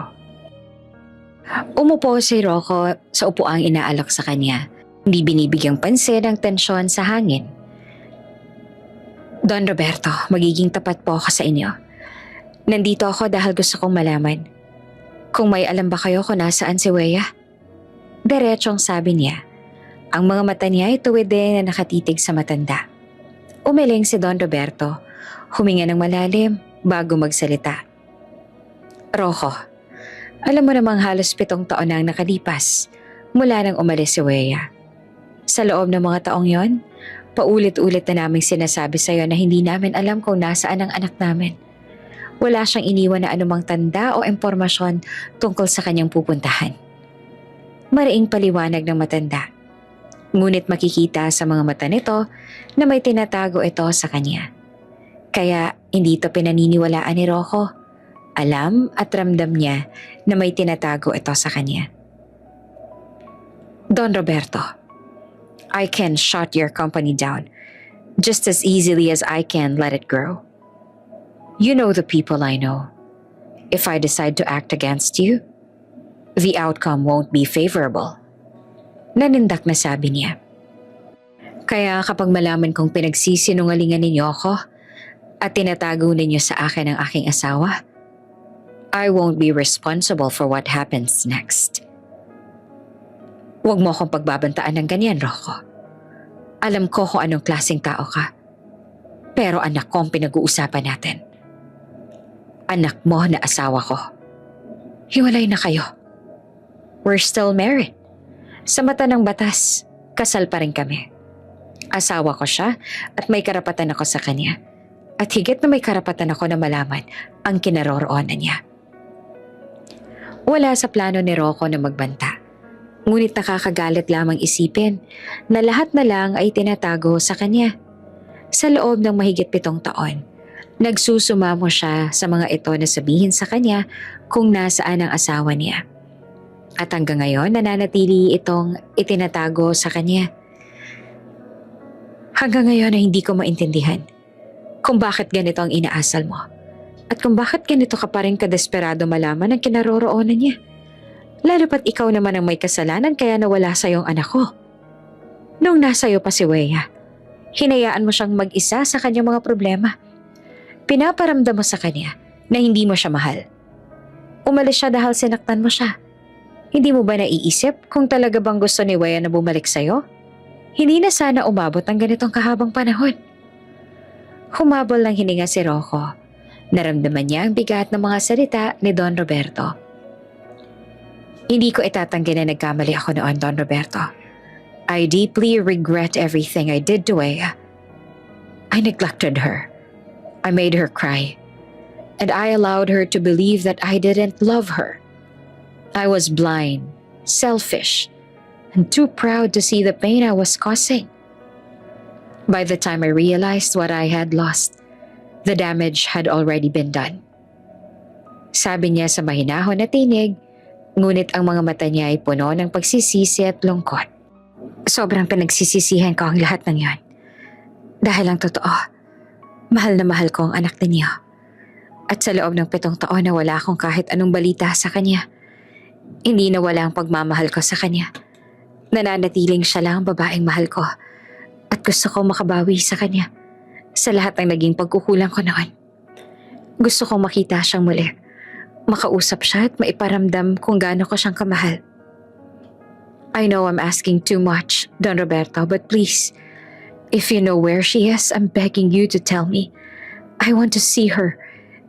Umupo si Rocco sa upuang inaalok sa kanya. Hindi binibigyang pansin ang tensyon sa hangin. Don Roberto, magiging tapat po ako sa inyo. Nandito ako dahil gusto kong malaman kung may alam ba kayo kung nasaan si Wea? Diretsong sabi niya. Ang mga mata niya ay tuwid din na nakatitig sa matanda. Umiling si Don Roberto, huminga ng malalim bago magsalita. Rocco, alam mo namang halos 7 taon na ang nakalipas mula nang umalis si Wea. Sa loob ng mga taong yon, paulit-ulit na naming sinasabi sa iyo na hindi namin alam kung nasaan ang anak namin. Wala siyang iniwan na anumang tanda o impormasyon tungkol sa kanyang pupuntahan. Mariing paliwanag ng matanda. Ngunit makikita sa mga mata nito na may tinatago ito sa kanya. Kaya hindi ito pinaniniwalaan ni Rocco. Alam at ramdam niya na may tinatago ito sa kanya. Don Roberto, I can shut your company down just as easily as I can let it grow. You know the people I know. If I decide to act against you, the outcome won't be favorable. Nanindak na sabi niya. Kaya kapag malaman kong pinagsisinungalingan ninyo ako at tinatago ninyo sa akin ang aking asawa, I won't be responsible for what happens next. Huwag mo akong pagbabantaan ng ganyan, Rocco. Alam ko kung anong klaseng tao ka. Pero anak ko ang pinag-uusapan natin. Anak mo na asawa ko. Hiwalay na kayo. We're still married. Sa mata ng batas, kasal pa rin kami. Asawa ko siya at may karapatan ako sa kanya. At higit na may karapatan ako na malaman ang kinaroroonan niya. Wala sa plano ni Rocco na magbanta. Ngunit nakakagalit lamang isipin na lahat na lang ay tinatago sa kanya. Sa loob ng mahigit 7 taon, nagsusumamo siya sa mga ito na sabihin sa kanya kung nasaan ang asawa niya. At hanggang ngayon nananatili itong itinatago sa kanya. Hanggang ngayon ay hindi ko maintindihan kung bakit ganito ang inaasal mo at kung bakit ganito ka pa rin kadesperado malaman ang kinaroroonan niya. Lalo pat ikaw naman ang may kasalanan kaya nawala sa iyong anak ko. Nung nasa iyo pa si Weya, hinayaan mo siyang mag-isa sa kanyang mga problema. Pinaparamdam mo sa kanya na hindi mo siya mahal. Umalis siya dahil sinaktan mo siya. Hindi mo ba naiisip kung talaga bang gusto ni Weya na bumalik sa'yo? Hindi na sana umabot ang ganitong kahabang panahon. Humabol ng hininga si Rocco. Naramdaman niya ang bigat ng mga salita ni Don Roberto. Hindi ko itatanggi na nagkamali ako noon, Don Roberto. I deeply regret everything I did to Weya. I neglected her. I made her cry. And I allowed her to believe that I didn't love her. I was blind, selfish, and too proud to see the pain I was causing. By the time I realized what I had lost, the damage had already been done. Sabi niya sa mahinahon na tinig, ngunit ang mga mata niya ay puno ng pagsisisi at lungkot. Sobrang pinagsisisihan ko ang lahat ng yon. Dahil ang totoo, mahal na mahal ko ang anak ninyo. At sa loob ng 7 taon na wala akong kahit anong balita sa kanya, hindi na wala ang pagmamahal ko sa kanya. Nananatiling siya lang ang babaeng mahal ko at gusto ko makabawi sa kanya sa lahat ng naging pagkukulang ko noon. Gusto kong makita siyang muli, makausap siya at maiparamdam kung gaano ko siyang kamahal. I know I'm asking too much, Don Roberto, but please, if you know where she is, I'm begging you to tell me. I want to see her,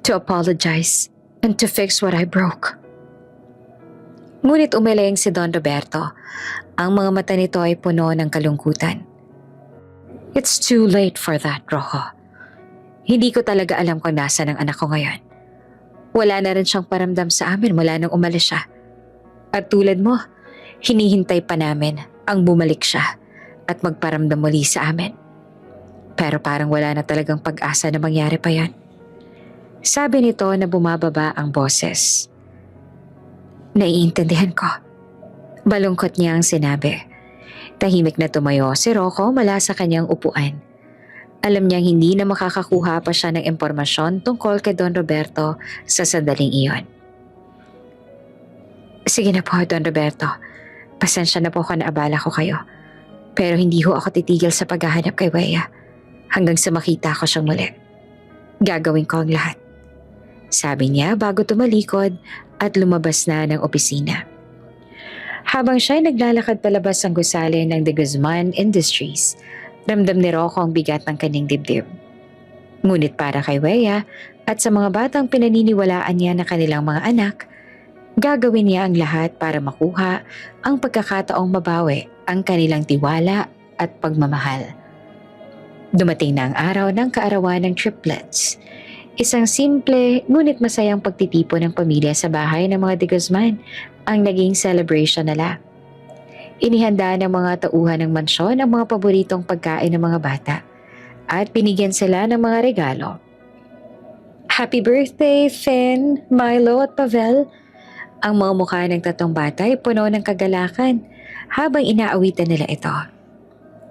to apologize, and to fix what I broke. Ngunit umiling si Don Roberto. Ang mga mata nito ay puno ng kalungkutan. It's too late for that, Rocco. Hindi ko talaga alam kung nasa ng anak ko ngayon. Wala na rin siyang paramdam sa amin mula nang umalis siya. At tulad mo, hinihintay pa namin ang bumalik siya at magparamdam muli sa amin. Pero parang wala na talagang pag-asa na mangyari pa yan. Sabi nito na bumababa ang boses. Naiintindihan ko. Balungkot niya ang sinabi. Tahimik na tumayo si Rocco mula sa kanyang upuan. Alam niyang hindi na makakakuha pa siya ng impormasyon tungkol kay Don Roberto sa sandaling iyon. Sige na po, Don Roberto. Pasensya na po kung naabala ko kayo. Pero hindi ho ako titigil sa paghahanap kay Weya hanggang sa makita ko siyang muli. Gagawin ko ang lahat. Sabi niya bago tumalikod at lumabas na ng opisina. Habang siya'y naglalakad palabas ang gusali ng De Guzman Industries, ramdam ni Rocco ang bigat ng kanyang dibdib. Ngunit para kay Weya at sa mga batang pinaniniwalaan niya na kanilang mga anak, gagawin niya ang lahat para makuha ang pagkakataong mabawi ang kanilang tiwala at pagmamahal. Dumating na ang araw ng kaarawan ng triplets. Isang simple ngunit masayang pagtitipon ng pamilya sa bahay ng mga De Guzman ang naging celebration nila. Inihanda ng mga tauhan ng mansyon ang mga paboritong pagkain ng mga bata at binigyan sila ng mga regalo. Happy birthday, Finn, Milo at Pavel! Ang mga mukha ng 3 bata ay puno ng kagalakan habang inaawitan nila ito.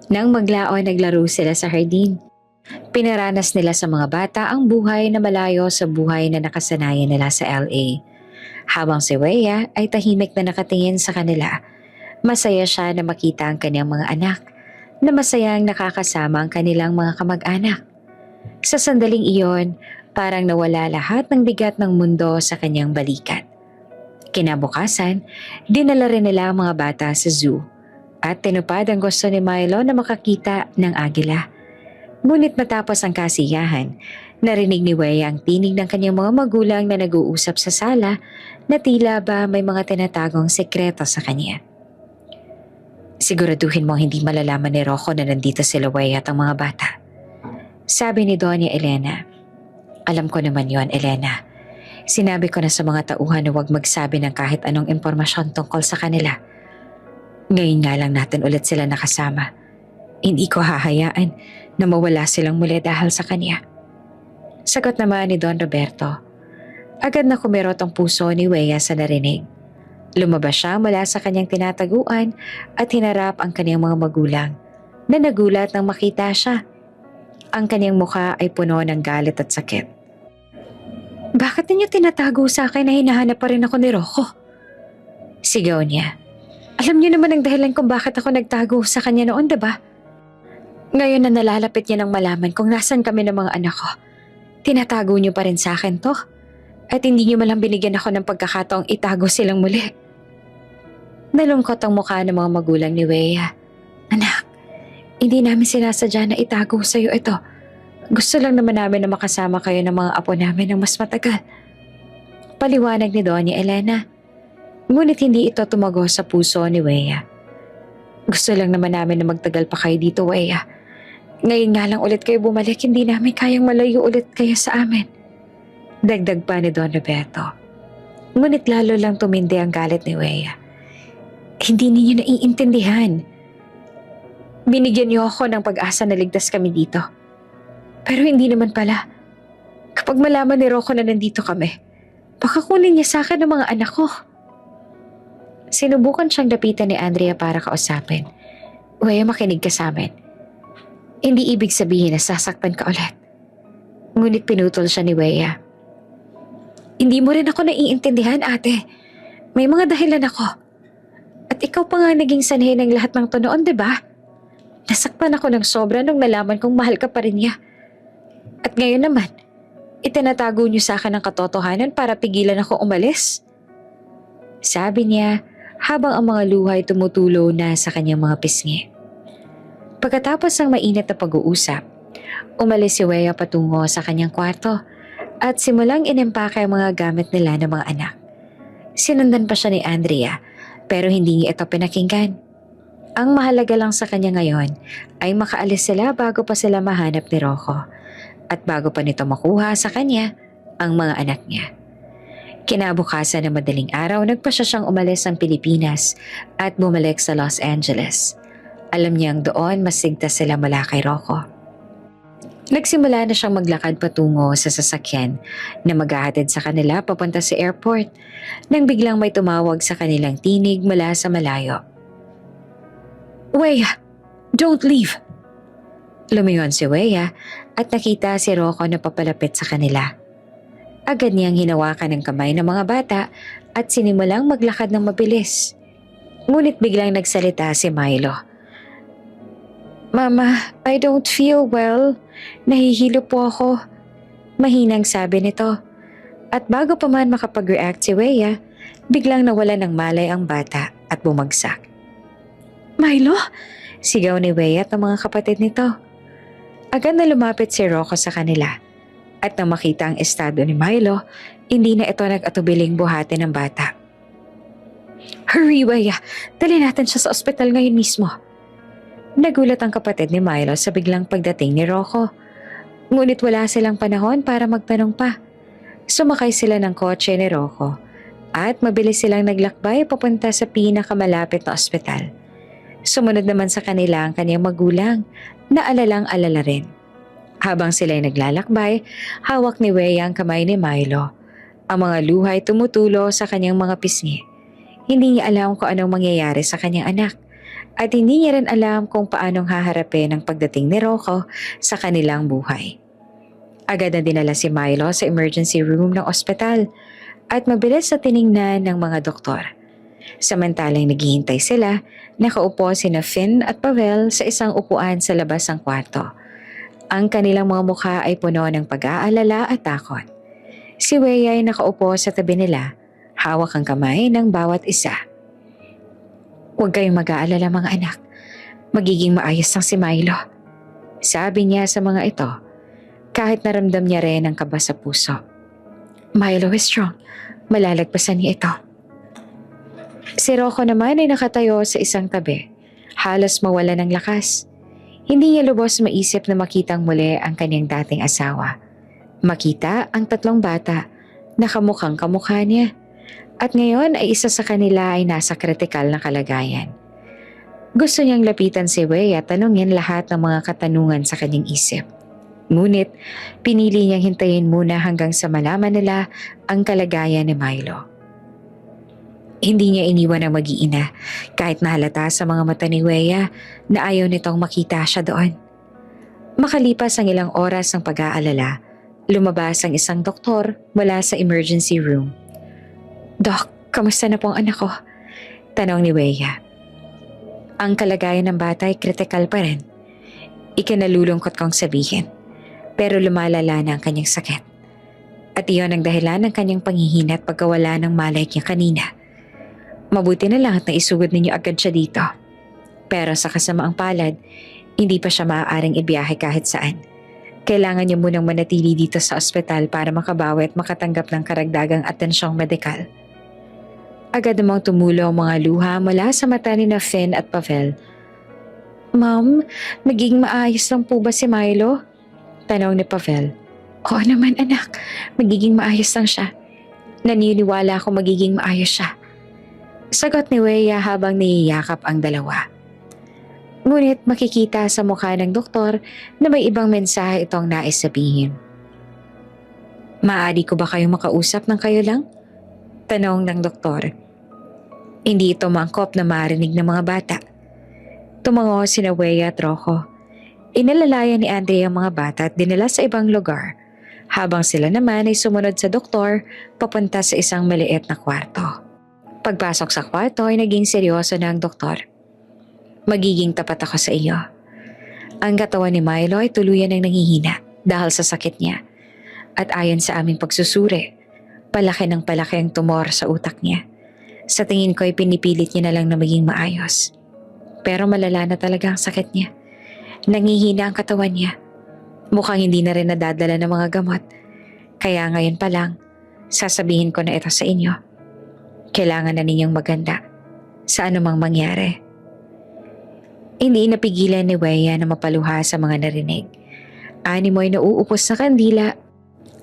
Nang maglaon, naglaro sila sa hardin. Pinaranas nila sa mga bata ang buhay na malayo sa buhay na nakasanayan nila sa LA. Habang si Weya ay tahimik na nakatingin sa kanila, masaya siya na makita ang kanyang mga anak na masayang nakakasama ang kanilang mga kamag-anak. Sa sandaling iyon, parang nawala lahat ng bigat ng mundo sa kanyang balikat. Kinabukasan, dinala rin nila ang mga bata sa zoo at tinupad ang gusto ni Milo na makakita ng agila. Ngunit matapos ang kasiyahan, narinig ni Weya ang tinig ng kanyang mga magulang na nag-uusap sa sala na tila ba may mga tinatagong sekreto sa kanya. Siguraduhin mo hindi malalaman ni Rocco na nandito sila Weya at ang mga bata. Sabi ni Doña Elena. Alam ko naman yon, Elena. Sinabi ko na sa mga tauhan na huwag magsabi ng kahit anong impormasyon tungkol sa kanila. Ngayon nga lang natin ulit sila nakasama. Hindi ko hahayaan na mawala silang muli dahil sa kanya. Sagot naman ni Don Roberto. Agad na kumirot ang puso ni Weya sa narinig. Lumabas siya mula sa kanyang tinataguan at hinarap ang kanyang mga magulang na nagulat nang makita siya. Ang kanyang mukha ay puno ng galit at sakit. Bakit ninyo tinatago sa akin na hinahanap pa rin ako ni Rocco? Sigaw niya. Alam niyo naman ang dahilan kung bakit ako nagtago sa kanya noon, diba? Ngayon na nalalapit niya nang malaman kung nasan kami ng mga anak ko, tinatago niyo pa rin sa akin to. At hindi niyo malang binigyan ako ng pagkakataong itago silang muli. Nalungkot ang mukha ng mga magulang ni Weya. Anak, hindi namin sinasadya na itago sa'yo ito. Gusto lang naman namin na makasama kayo ng mga apo namin ng mas matagal. Paliwanag ni Doña Elena. Ngunit hindi ito tumago sa puso ni Weya. Gusto lang naman namin na magtagal pa kayo dito, Weya. Ngayon nga lang ulit kayo bumalik, hindi namin kayang malayo ulit kayo sa amin. Dagdag pa ni Don Roberto. Ngunit lalo lang tumindi ang galit ni Weya. Hindi ninyo naiintindihan. Binigyan niyo ako ng pag-asa na ligtas kami dito. Pero hindi naman pala. Kapag malaman ni Rocco na nandito kami, baka kunin niya sa akin ang mga anak ko. Sinubukan siyang lapitan ni Andrea para kausapin. Weya, makinig ka sa amin. Hindi ibig sabihin na sasaktan ka ulit. Ngunit pinutol siya ni Weya. Hindi mo rin ako naiintindihan, ate. May mga dahilan ako. At ikaw pa nga naging sanhi ng lahat ng to noon, diba? Nasaktan ako ng sobra nung nalaman kong mahal ka pa rin niya. At ngayon naman, itinatago niyo sa akin ang katotohanan para pigilan ako umalis. Sabi niya habang ang mga luhay tumutulo na sa kanyang mga pisngi. Pagkatapos ng mainit na pag-uusap, umalis si Weya patungo sa kanyang kwarto at simulang inimpake ang mga gamit nila ng mga anak. Sinundan pa siya ni Andrea pero hindi niya ito pinakinggan. Ang mahalaga lang sa kanya ngayon ay makaalis sila bago pa sila mahanap ni Rocco at bago pa nito makuha sa kanya ang mga anak niya. Kinabukasan ng madaling araw, nagpa siyang umalis ng Pilipinas at bumalik sa Los Angeles. Alam niyang doon masigtas sila mula kay Rocco. Nagsimula na siyang maglakad patungo sa sasakyan na maghahatid sa kanila papunta sa airport nang biglang may tumawag sa kanilang tinig mula sa malayo. Weya, don't leave! Lumingon si Weya at nakita si Rocco na papalapit sa kanila. Agad niyang hinawakan ng kamay ng mga bata at sinimulang maglakad ng mabilis. Ngunit biglang nagsalita si Milo. Mama, I don't feel well. Nahihilo po ako. Mahinang sabi nito. At bago pa man makapag-react si Weya, biglang nawala ng malay ang bata at bumagsak. Milo? Sigaw ni Weya at ang mga kapatid nito. Agad na lumapit si Rocco sa kanila. At nang makita ang estado ni Milo, hindi na ito nag-atubiling buhatin ng bata. Hurry, Weya! Dali natin siya sa ospital ngayon mismo. Nagulat ang kapatid ni Milo sa biglang pagdating ni Rocco. Ngunit wala silang panahon para magtanong pa. Sumakay sila ng kotse ni Rocco at mabilis silang naglakbay papunta sa pinakamalapit na ospital. Sumunod naman sa kanila ang kanyang magulang na alalang-alala rin. Habang sila'y naglalakbay, hawak ni Weya ang kamay ni Milo. Ang mga luhay tumutulo sa kanyang mga pisngi. Hindi niya alam kung anong mangyayari sa kanyang anak. At hindi niya rin alam kung paanong haharapin ang pagdating ni Rocco sa kanilang buhay. Agad na dinala si Milo sa emergency room ng ospital at mabilis na tiningnan ng mga doktor. Samantalang naghihintay sila, nakaupo sina Finn at Pavel sa isang upuan sa labas ng kwarto. Ang kanilang mga mukha ay puno ng pag-aalala at takot. Si Weya ay nakaupo sa tabi nila, hawak ang kamay ng bawat isa. Huwag kayong mag-aalala mga anak. Magiging maayos lang si Milo. Sabi niya sa mga ito, kahit naramdam niya rin ang kaba sa puso. Milo is strong. Malalagpasan niya ito. Si Rocco naman ay nakatayo sa isang tabi. Halos mawala ng lakas. Hindi niya lubos maisip na makitang muli ang kanyang dating asawa. Makita ang tatlong bata na kamukhang kamukha niya. At ngayon ay isa sa kanila ay nasa kritikal na kalagayan. Gusto niyang lapitan si Weya at tanungin lahat ng mga katanungan sa kanyang isip. Ngunit pinili niyang hintayin muna hanggang sa malaman nila ang kalagayan ni Milo. Hindi niya iniwan ang mag-iina kahit nahalata sa mga mata ni Weya na ayaw nitong makita siya doon. Makalipas ang ilang oras ng pag-aalala, lumabas ang isang doktor mula sa emergency room. Doc, kamusta na po ang anak ko? Tanong ni Weya. Ang kalagayan ng bata ay kritikal pa rin. Ikinalulungkot kong sabihin, pero lumalala na ang kanyang sakit. At iyon ang dahilan ng kanyang panghihina at pagkawala ng malay niya kanina. Mabuti na lang at naisugod ninyo agad siya dito. Pero sa kasamaang palad, hindi pa siya maaaring ibiyahe kahit saan. Kailangan niya munang manatili dito sa ospital para makabawi at makatanggap ng karagdagang atensyong medikal. Agad namang tumulo ang mga luha mula sa mata ni na Finn at Pavel. Ma'am, magiging maayos lang po ba si Milo? Tanong ni Pavel. Oo naman anak, magiging maayos lang siya. Naniniwala ako magiging maayos siya. Sagot ni Weya habang niyayakap ang dalawa. Ngunit makikita sa mukha ng doktor na may ibang mensahe itong nais sabihin. Maaari ko ba kayong makausap ng kayo lang? Tanong ng doktor. Hindi ito mangkop na marinig ng mga bata. Tumango sina Weya at Rocco. Inalalayan ni Andre ang mga bata at dinala sa ibang lugar, habang sila naman ay sumunod sa doktor papunta sa isang maliit na kwarto. Pagpasok sa kwarto ay naging seryoso na ang doktor. Magiging tapat ako sa iyo. Ang katawan ni Milo ay tuluyan ng nanghihina dahil sa sakit niya. At ayon sa aming pagsusuri, palaki ng palaki ang tumor sa utak niya. Sa tingin ko ay pinipilit niya na lang na maging maayos. Pero malala na talaga ang sakit niya. Nangihina ang katawan niya. Mukhang hindi na rin nadadala ng mga gamot. Kaya ngayon pa lang, sasabihin ko na ito sa inyo. Kailangan na ninyong maganda sa anumang mangyari. Hindi napigilan ni Weya na mapaluha sa mga narinig. Animo ay nauupos sa kandila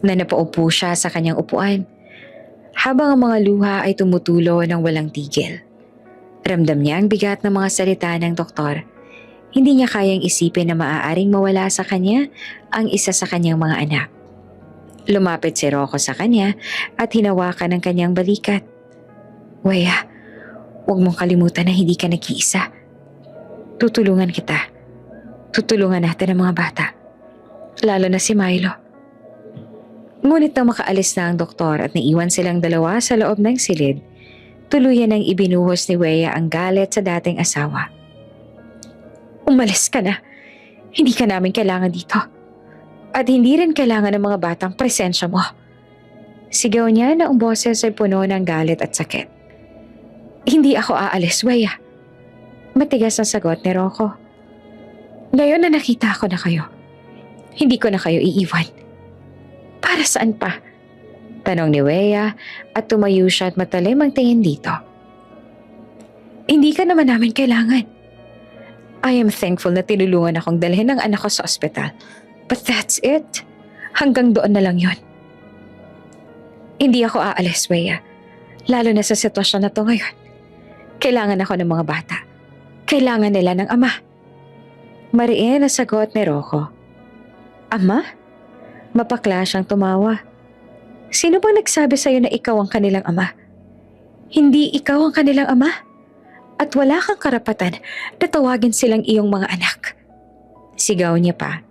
na napaupo siya sa kanyang upuan habang ang mga luha ay tumutulo ng walang tigil. Ramdam niya ang bigat ng mga salita ng doktor. Hindi niya kayang isipin na maaaring mawala sa kanya ang isa sa kanyang mga anak. Lumapit si Rocco sa kanya at hinawakan ang kanyang balikat. Weya, huwag mong kalimutan na hindi ka nag-iisa. Tutulungan kita. Tutulungan natin ang mga bata. Lalo na si Milo. Ngunit nang makaalis na ang doktor at naiwan silang dalawa sa loob ng silid, tuluyan nang ibinuhos ni Weya ang galit sa dating asawa. Umalis ka na. Hindi ka namin kailangan dito. At hindi rin kailangan ng mga batang presensya mo. Sigaw niya na ang boses ay puno ng galit at sakit. Hindi ako aalis, Weya. Matigas ang sagot ni Rocco. Ngayon na nakita ko na kayo, hindi ko na kayo iiwan. Para saan pa? Tanong ni Weya at tumayo siya at matalim ang tingin dito. Hindi ka naman namin kailangan. I am thankful na tinulungan akong dalhin ng anak ko sa ospital. But that's it. Hanggang doon na lang yon. Hindi ako aalis, Weya. Lalo na sa sitwasyon na to ngayon. Kailangan ako ng mga bata. Kailangan nila ng ama. Mariin na sagot ni Rocco. Ama? Mapakla siyang tumawa. Sino bang nagsabi sa'yo na ikaw ang kanilang ama? Hindi ikaw ang kanilang ama? At wala kang karapatan na tawagin silang iyong mga anak. Sigaw niya pa.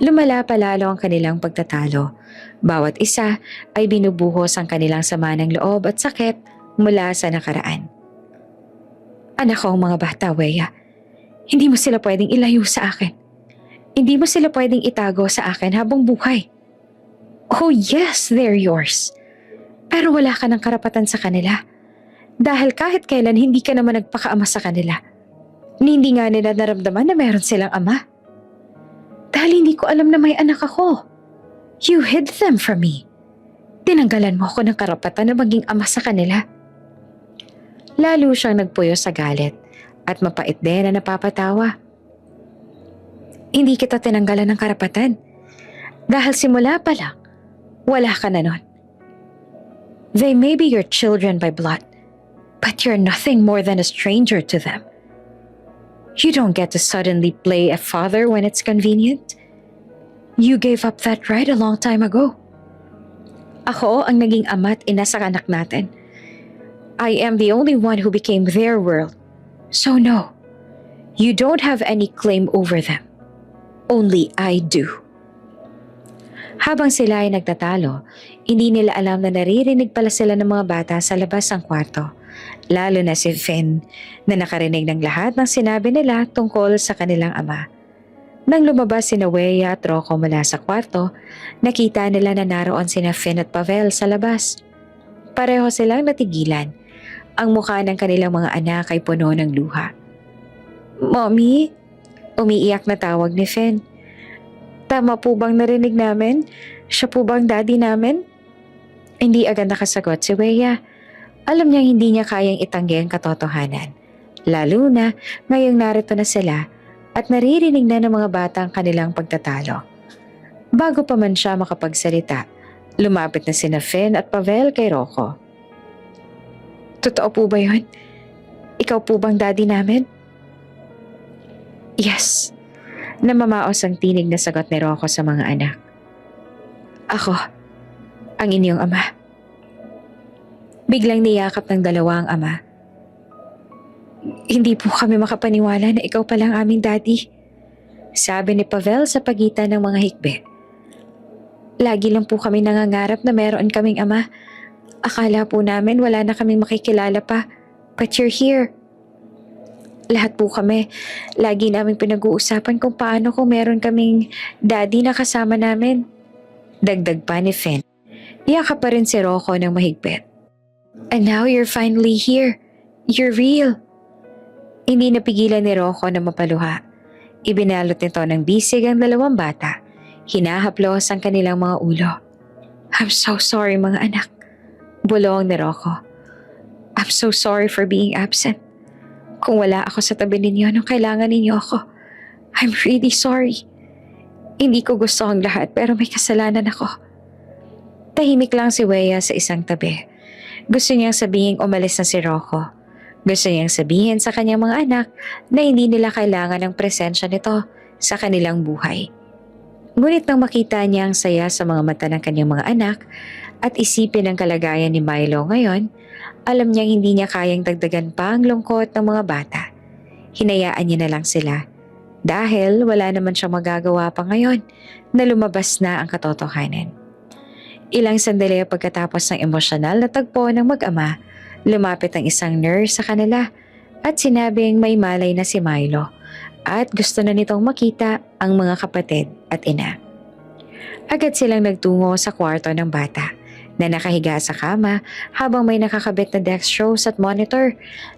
Lumala pa lalo ang kanilang pagtatalo. Bawat isa ay binubuhos ang kanilang sama ng loob at sakit mula sa nakaraan. Anak ko ang mga bata, Weya. Hindi mo sila pwedeng ilayo sa akin. Hindi mo sila pwedeng itago sa akin habang buhay. Oh yes, they're yours. Pero wala ka ng karapatan sa kanila. Dahil kahit kailan hindi ka naman nagpakaama sa kanila. Hindi nga nila naramdaman na meron silang ama. Dahil hindi ko alam na may anak ako. You hid them from me. Tinanggalan mo ako ng karapatan na maging ama sa kanila. Lalo siyang nagpuyo sa galit at mapait din na napapatawa. Hindi kita tinanggalan ng karapatan. Dahil simula pa lang, wala ka na nun. They may be your children by blood, but you're nothing more than a stranger to them. You don't get to suddenly play a father when it's convenient. You gave up that right a long time ago. Ako ang naging ama at ina sa anak natin. I am the only one who became their world. So no, you don't have any claim over them. Only I do. Habang sila ay nagtatalo, hindi nila alam na naririnig pala sila ng mga bata sa labas ng kwarto lalo na si Finn na nakarinig ng lahat ng sinabi nila tungkol sa kanilang ama. Nang lumabas si Wea at Rocco mula sa kwarto, nakita nila na naroon sina Finn at Pavel sa labas. Pareho silang natigilan. Ang mukha ng kanilang mga anak ay puno ng luha. "Mommy?" Umiiyak na tawag ni Finn. "Tama po bang narinig namin? Siya po bang daddy namin?" Hindi agad nakasagot si Wea. Alam niyang hindi niya kayang itanggi ang katotohanan. Lalo na ngayong narito na sila at naririnig na ng mga bata ang kanilang pagtatalo. Bago pa man siya makapagsalita, lumapit na sina Finn at Pavel kay Rocco. "Totoo po ba yun? Ikaw po bang daddy namin?" "Yes," namamaos ang tinig na sagot ni Rocco sa mga anak. "Ako, ang inyong ama." Biglang niyakap ng dalawa ang ama. "Hindi po kami makapaniwala na ikaw palang aming daddy," sabi ni Pavel sa pagitan ng mga hikbi. "Lagi lang po kami nangangarap na meron kaming ama. Akala po namin wala na kaming makikilala pa. But you're here. Lahat po kami, lagi namin pinag-uusapan kung paano kung meron kaming daddy na kasama namin." Dagdag pa ni Finn. Iyakap pa rin si Rocco ng mahigpit. "And now you're finally here. You're real." Hindi napigilan ni Rocco na mapaluha. Ibinalot nito ng bisig ang dalawang bata. Hinahaplos ang kanilang mga ulo. "I'm so sorry mga anak," bulong ni Rocco. "I'm so sorry for being absent. Kung wala ako sa tabi ninyo nung kailangan ninyo ako, I'm really sorry. Hindi ko gusto ang lahat pero may kasalanan ako." Tahimik lang si Wea sa isang tabi. Gusto niyang sabihin umalis na si Rocco. Gusto niyang sabihin sa kanyang mga anak na hindi nila kailangan ng presensya nito sa kanilang buhay. Ngunit nang makita niya ang saya sa mga mata ng kanyang mga anak at isipin ang kalagayan ni Milo ngayon, alam niyang hindi niya kayang dagdagan pa ang lungkot ng mga bata. Hinayaan niya na lang sila dahil wala naman siyang magagawa pa ngayon na lumabas na ang katotohanan. Ilang sandali pagkatapos ng emosyonal na tagpo ng mag-ama, lumapit ang isang nurse sa kanila at sinabing may malay na si Milo at gusto na nitong makita ang mga kapatid at ina. Agad silang nagtungo sa kwarto ng bata na nakahiga sa kama habang may nakakabit na dextrose at monitor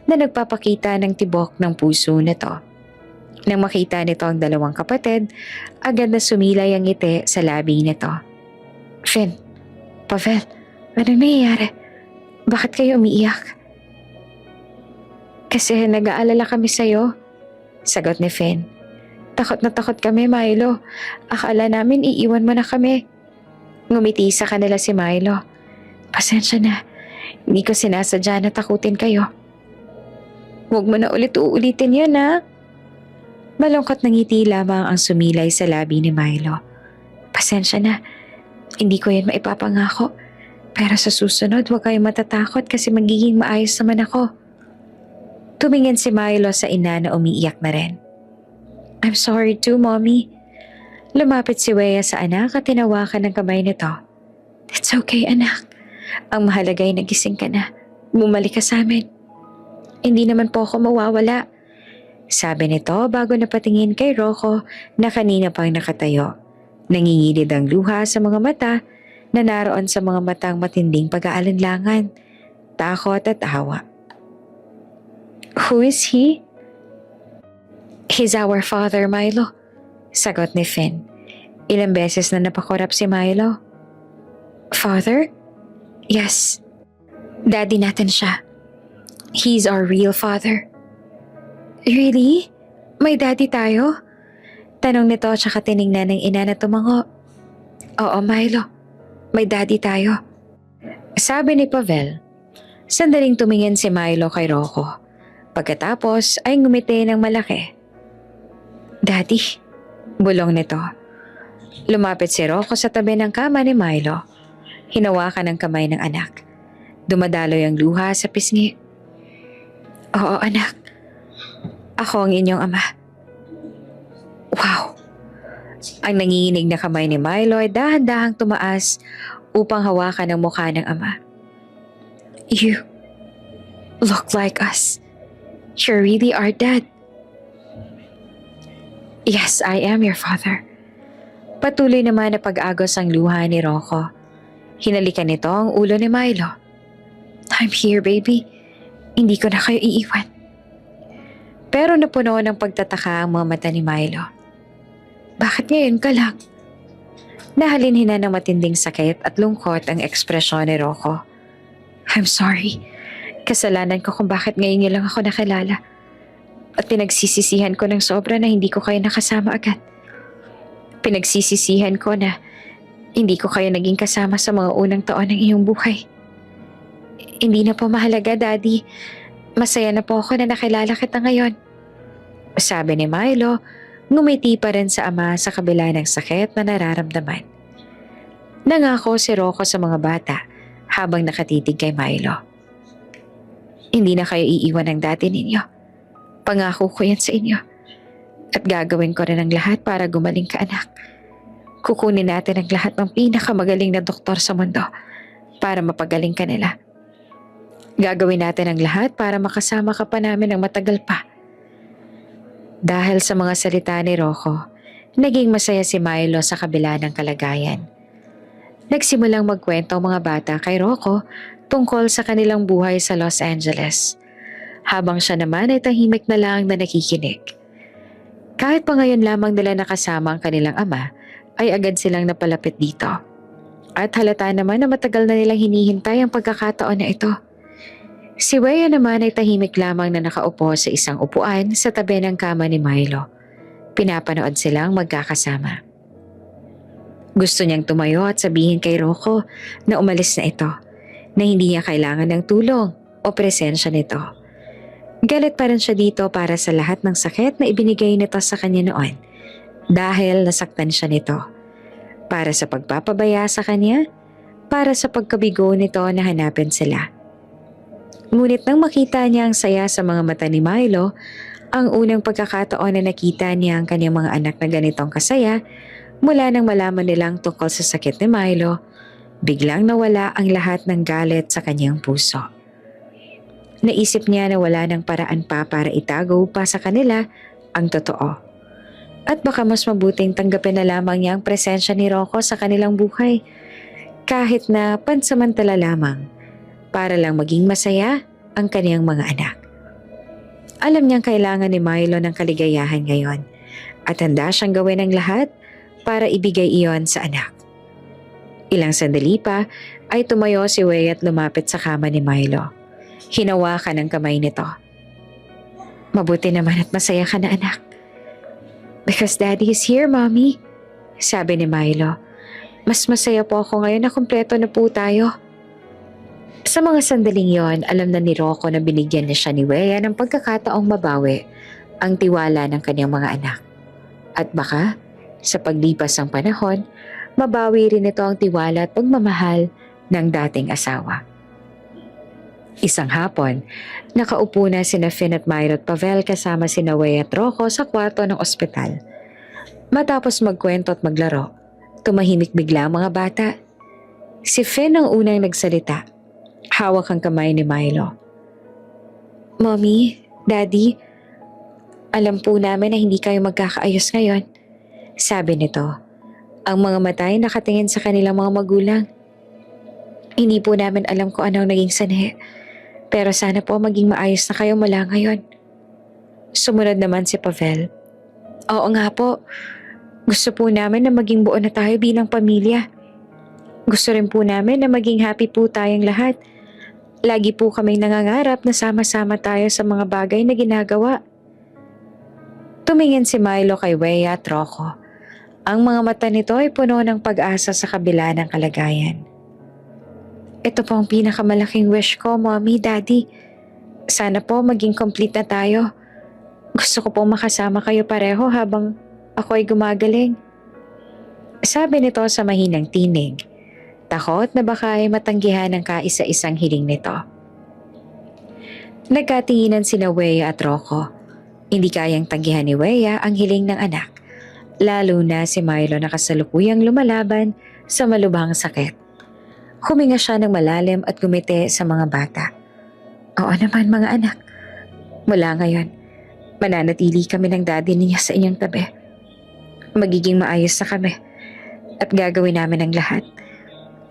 na nagpapakita ng tibok ng puso nito. Nang makita nito ang dalawang kapatid, agad na sumilay ang ngiti sa labi nito. "Finn, Pavel, anong nangyayari? Bakit kayo umiiyak?" "Kasi nag-aalala kami sa'yo," sagot ni Finn. Takot na takot kami, Milo. Akala namin iiwan mo na kami." Ngumiti sa kanila si Milo. "Pasensya na, hindi ko sinasadya na takutin kayo." "Huwag mo na ulit uulitin yan, ha?" Malungkot na ngiti lamang ang sumilay sa labi ni Milo. "Pasensya na. Hindi ko yan maipapangako. Pero sa susunod, huwag kayong matatakot kasi magiging maayos naman ako." Tumingin si Milo sa ina na umiiyak na rin. "I'm sorry too, Mommy." Lumapit si Wea sa anak at tinawakan ng kamay nito. "It's okay, anak. Ang mahalaga ay nagising ka na. Bumalik ka sa amin. Hindi naman po ako mawawala," sabi nito bago napatingin kay Rocco na kanina pang nakatayo. Nangingilid ang luha sa mga mata na naroon sa mga matang matinding pag-aalinlangan, takot at awa. "Who is he?" "He's our father, Milo," sagot ni Finn. Ilang beses na napakurap si Milo. "Father?" "Yes. Daddy natin siya. He's our real father." "Really? May daddy tayo?" Tanong nito tsaka tiningnan ng ina na tumango. "Oo, Milo. May daddy tayo," sabi ni Pavel. Sandaling tumingin si Milo kay Rocco. Pagkatapos ay ngumiti ng malaki. "Daddy," bulong nito. Lumapit si Rocco sa tabi ng kama ni Milo. Hinawakan ang kamay ng anak. Dumadaloy ang luha sa pisngi. "Oo, anak. Ako ang inyong ama." Wow! Ang nanginginig na kamay ni Milo ay dahan-dahang tumaas upang hawakan ang mukha ng ama. You look like us. You really are dead. Yes, I am your father. Patuloy naman na pag-agos ang luha ni Rocco. Hinalikan nito ang ulo ni Milo. I'm here, baby. Hindi ko na kayo iiwan. Pero napuno ng pagtataka ang mga mata ni Milo. Bakit ngayon ka lang? Nahalinhina ng matinding sakit at lungkot ang ekspresyon ni Rocco. I'm sorry. Kasalanan ko kung bakit ngayon niyo lang ako nakilala. At pinagsisisihan ko ng sobra na hindi ko kayo nakasama agad. Pinagsisisihan ko na hindi ko kayo naging kasama sa mga unang taon ng iyong buhay. Hindi na po mahalaga, Daddy. Masaya na po ako na nakilala kita ngayon. Sabi ni Milo, ngumiti pa rin sa ama sa kabila ng sakit na nararamdaman. Nangako si Rocco sa mga bata habang nakatitig kay Milo. Hindi na kayo iiwan ng dati ninyo. Pangako ko yan sa inyo. At gagawin ko rin ang lahat para gumaling ka, anak. Kukunin natin ang lahat ng pinakamagaling na doktor sa mundo para mapagaling ka nila. Gagawin natin ang lahat para makasama ka pa namin ng matagal pa. Dahil sa mga salita ni Rocco, naging masaya si Milo sa kabila ng kalagayan. Nagsimulang magkwento ang mga bata kay Rocco tungkol sa kanilang buhay sa Los Angeles. Habang siya naman ay tahimik na lang na nakikinig. Kahit pa ngayon lamang nila nakasama ang kanilang ama, ay agad silang napalapit dito. At halata naman na matagal na nilang hinihintay ang pagkakataon na ito. Si Weya naman ay tahimik lamang na nakaupo sa isang upuan sa tabi ng kama ni Milo. Pinapanood silang magkakasama. Gusto niyang tumayo at sabihin kay Rocco na umalis na ito, na hindi niya kailangan ng tulong o presensya nito. Galit pa rin siya dito para sa lahat ng sakit na ibinigay nito sa kanya noon dahil nasaktan siya nito. Para sa pagpapabaya sa kanya, para sa pagkabigo nito na hanapin sila. Ngunit nang makita niya ang saya sa mga mata ni Milo, ang unang pagkakataon na nakita niya ang kanyang mga anak na ganitong kasaya, mula nang malaman nilang tungkol sa sakit ni Milo, biglang nawala ang lahat ng galit sa kanyang puso. Naisip niya na wala ng paraan pa para itago pa sa kanila ang totoo. At baka mas mabuting tanggapin na lamang niya ang presensya ni Rocco sa kanilang buhay, kahit na pansamantala lamang, para lang maging masaya ang kaniyang mga anak. Alam niyang kailangan ni Milo ng kaligayahan ngayon at handa siyang gawin ang lahat para ibigay iyon sa anak. Ilang sandali pa ay tumayo si Weya at lumapit sa kama ni Milo. Hinawakan ang kamay nito. Mabuti naman at masaya ka na, anak. Because Daddy is here, Mommy, sabi ni Milo. Mas masaya po ako ngayon na kumpleto na po tayo. Sa mga sandaling yon, alam na ni Rocco na binigyan na siya ni Weya ng pagkakataong mabawi ang tiwala ng kanyang mga anak. At baka, sa paglipas ng panahon, mabawi rin ito ang tiwala at pagmamahal ng dating asawa. Isang hapon, nakaupo na sina Finn at Myra at Pavel kasama sina Weya at Rocco sa kwarto ng ospital. Matapos magkwento at maglaro, tumahimik bigla ang mga bata. Si Finn ang unang nagsalita. Hawak ang kamay ni Milo. Mommy, Daddy, alam po namin na hindi kayo magkakaayos ngayon. Sabi nito, ang mga mata ay nakatingin sa kanilang mga magulang. Hindi po namin alam kung anong naging sanhi, pero sana po maging maayos na kayo mula ngayon. Sumunod naman si Pavel. Oo nga po, gusto po namin na maging buo na tayo bilang pamilya. Gusto rin po namin na maging happy po tayong lahat. Lagi po kaming nangangarap na sama-sama tayo sa mga bagay na ginagawa. Tumingin si Milo kay Weya at Rocco. Ang mga mata nito ay puno ng pag-asa sa kabila ng kalagayan. Ito po ang pinakamalaking wish ko, Mommy, Daddy. Sana po maging complete na tayo. Gusto ko po makasama kayo pareho habang ako ay gumagaling. Sabi nito sa mahinang tinig. Takot na baka ay matanggihan ng kaisa-isang hiling nito. Nagkatinginan sina Weya at Rocco. Hindi kayang tanggihan ni Weya ang hiling ng anak, lalo na si Milo na kasalukuyang lumalaban sa malubhang sakit. Huminga siya ng malalim at gumiti sa mga bata. Oo naman mga anak. Mula ngayon, mananatili kami ng daddy niya sa inyong tabi. Magiging maayos na kami at gagawin namin ang lahat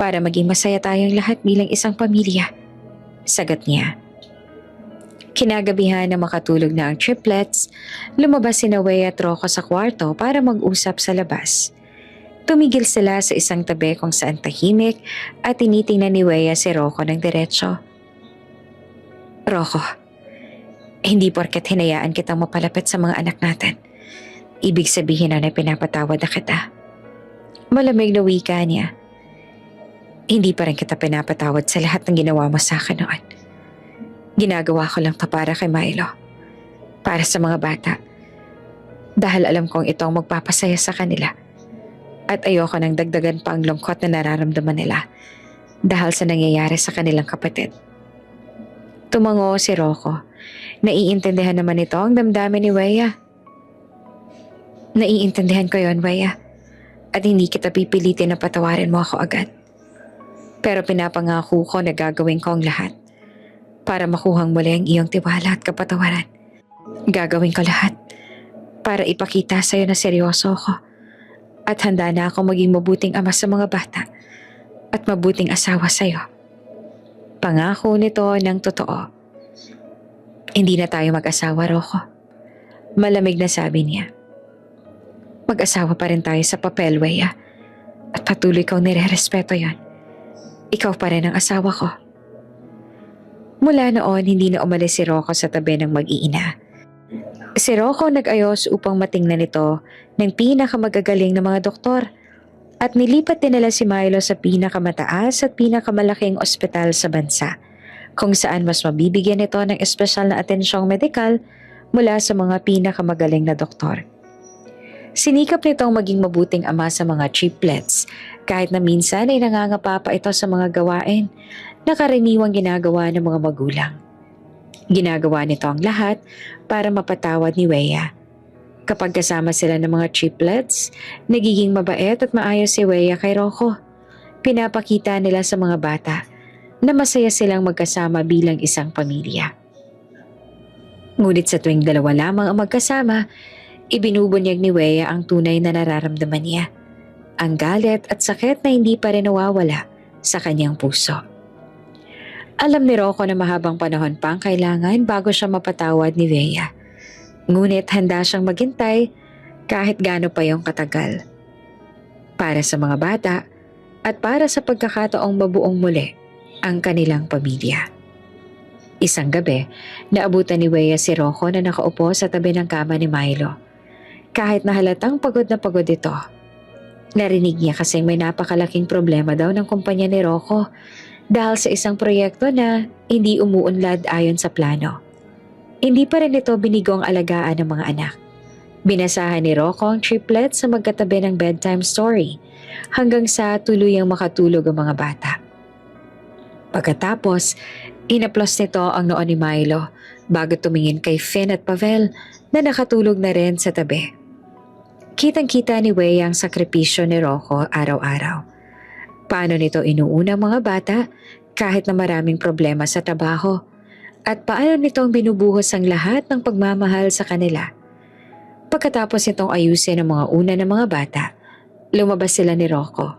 para maging masaya tayong lahat bilang isang pamilya. Sagot niya. Kinagabihan na makatulog na ang triplets, lumabas si Wea at Rocco sa kwarto para mag-usap sa labas. Tumigil sila sa isang tabi kung saan tahimik at tinitingnan ni Wea si Rocco ng diretsyo. Rocco, hindi porket hinayaan kitang mapalapit sa mga anak natin. Ibig sabihin na pinapatawad na kita. Malamig na wika niya. Hindi pa rin kita pinapatawad sa lahat ng ginawa mo sa akin noon. Ginagawa ko lang to para kay Milo. Para sa mga bata. Dahil alam kong ito ang magpapasaya sa kanila. At ayoko nang dagdagan pa ang lungkot na nararamdaman nila dahil sa nangyayari sa kanilang kapatid. Tumango si Rocco. Naiintindihan naman ito ang damdamin ni Wea. Naiintindihan ko yon, Wea. At hindi kita pipilitin na patawarin mo ako agad. Pero pinapangako ko na gagawin ko ang lahat para makuhang muli ang iyong tiwala at kapatawaran. Gagawin ko lahat para ipakita sa iyo na seryoso ako. At handa na ako maging mabuting ama sa mga bata at mabuting asawa sa iyo. Pangako nito ng totoo. Hindi na tayo mag-asawa, Rocco. Malamig na sabi niya. Mag-asawa pa rin tayo sa papel, Wea. At patuloy kong nire-respeto yon. Ikaw pa rin ang asawa ko. Mula noon, hindi na umalis si Rocco sa tabi ng mag-iina. Si Rocco nag-ayos upang matingnan ito ng pinakamagagaling na mga doktor at nilipat din nila si Milo sa pinakamataas at pinakamalaking ospital sa bansa kung saan mas mabibigyan ito ng espesyal na atensyong medikal mula sa mga pinakamagaling na doktor. Sinikap nitong maging mabuting ama sa mga triplets kahit na minsan ay nangangapa pa ito sa mga gawain na karaniwang ginagawa ng mga magulang. Ginagawa nito ang lahat para mapatawad ni Wea. Kapag kasama sila ng mga triplets, nagiging mabait at maayos si Wea kay Rocco. Pinapakita nila sa mga bata na masaya silang magkasama bilang isang pamilya. Ngunit sa tuwing dalawa lamang ang magkasama, ibinubunyag ni Wea ang tunay na nararamdaman niya. Ang galit at sakit na hindi pa rin nawawala sa kanyang puso. Alam ni Rocco na mahabang panahon pa ang kailangan bago siya mapatawad ni Wea. Ngunit handa siyang maghintay kahit gaano pa yung katagal. Para sa mga bata at para sa pagkakataong mabuong muli ang kanilang pamilya. Isang gabi, naabutan ni Wea si Rocco na nakaupo sa tabi ng kama ni Milo. Kahit na halatang pagod na pagod ito, narinig niya kasing may napakalaking problema daw ng kumpanya ni Rocco dahil sa isang proyekto na hindi umuunlad ayon sa plano. Hindi pa rin ito binigong alagaan ng mga anak. Binasahan ni Rocco ang triplet sa magkatabi ng bedtime story hanggang sa tuluyang makatulog ang mga bata. Pagkatapos, inaplos nito ang noo ni Milo bago tumingin kay Finn at Pavel na nakatulog na rin sa tabi. Kitang-kita ni Wea ang sakripisyo ni Rocco araw-araw. Paano nito inuuna ang mga bata kahit na maraming problema sa trabaho at paano nitong binubuhos ang lahat ng pagmamahal sa kanila. Pagkatapos nitong ayusin ang mga una ng mga bata, lumabas sila ni Rocco.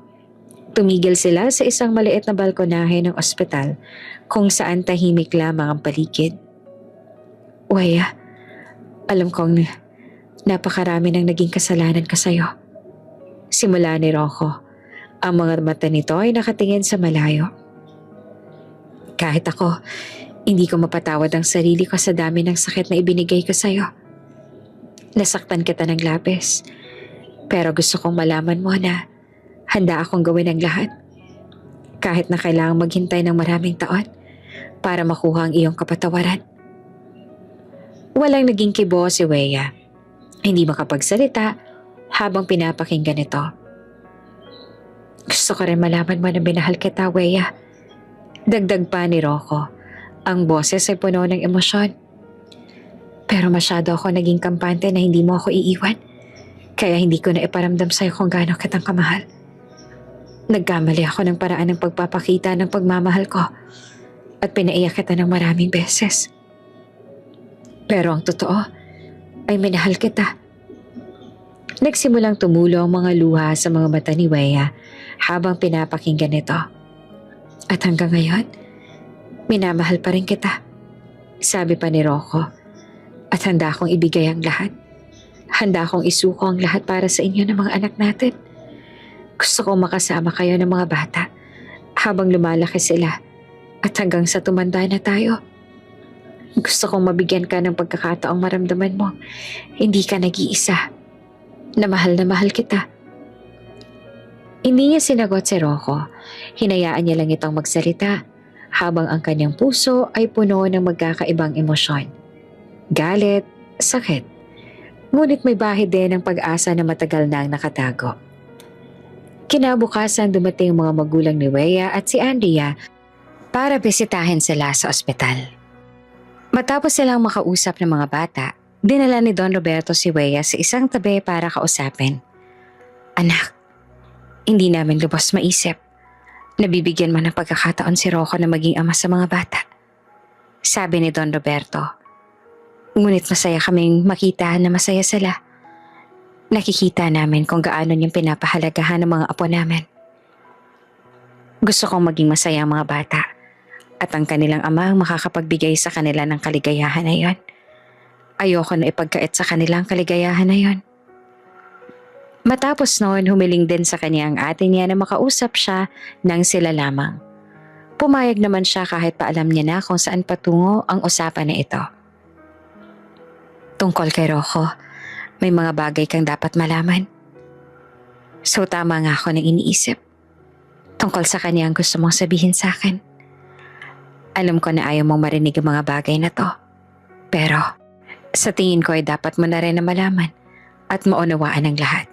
Tumigil sila sa isang maliit na balkonahe ng ospital kung saan tahimik lamang ang paligid. Wea, alam kong napakarami ng naging kasalanan ka sa'yo. Simula ni Rocco. Ang mga mata nito ay nakatingin sa malayo. Kahit ako, hindi ko mapatawad ang sarili ko sa dami ng sakit na ibinigay ko sa'yo. Nasaktan kita ng labis. Pero gusto kong malaman mo na handa akong gawin ang lahat. Kahit na kailangang maghintay ng maraming taon para makuha ang iyong kapatawaran. Walang naging kibo si Wea. Hindi makapagsalita habang pinapakinggan ito. Gusto ko rin malaman mo na binahal kita, Wea. Dagdag pa ni Rocco. Ang boses ay puno ng emosyon. Pero masyado ako naging kampante na hindi mo ako iiwan. Kaya hindi ko na iparamdam sa'yo kung gaano kitang kamahal. Nagkamali ako ng paraan ng pagpapakita ng pagmamahal ko. at pinaiyak kita ng maraming beses. Pero ang totoo ay minahal kita. Nagsimulang tumulo ang mga luha sa mga mata ni Weya habang pinapakinggan ito. At hanggang ngayon, minamahal pa rin kita. Sabi pa ni Rocco. At handa akong ibigay ang lahat. Handa akong isuko ang lahat para sa inyo ng mga anak natin. Gusto kong makasama kayo ng mga bata habang lumalaki sila at hanggang sa tumanda na tayo. Gusto kong mabigyan ka ng pagkakataong maramdaman mo. Hindi ka nag-iisa. Na mahal kita. Hindi niya sinagot si Rocco. Hinayaan niya lang itong magsalita habang ang kanyang puso ay puno ng magkakaibang emosyon. Galit, sakit. Ngunit may bahid din ng pag-asa na matagal na ang nakatago. Kinabukasan dumating ang mga magulang ni Weya at si Andrea para bisitahin sila sa ospital. Matapos silang makausap ng mga bata, dinala ni Don Roberto si Weya sa isang tabi para kausapin. Anak, hindi namin lubos maisip. Nabibigyan mo ng pagkakataon si Rocco na maging ama sa mga bata. Sabi ni Don Roberto. Ngunit masaya kaming makita na masaya sila. Nakikita namin kung gaano niyang pinapahalagahan ng mga apo namin. Gusto kong maging masaya ang mga bata at ang kanilang ama ang makakapagbigay sa kanila ng kaligayahan na yon. Ayoko na ipagkait sa kanilang kaligayahan na yon. Matapos noon, humiling din sa kanya ang ate niya na makausap siya nang sila lamang. Pumayag naman siya kahit paalam niya na kung saan patungo ang usapan na ito. Tungkol kay Rocco, may mga bagay kang dapat malaman. So tama nga ako nang iniisip. Tungkol sa kanya ang gusto mong sabihin sa akin. Alam ko na ayaw mong marinig ang mga bagay na to. Pero sa tingin ko ay dapat mo na rin na malaman at maunawaan ang lahat.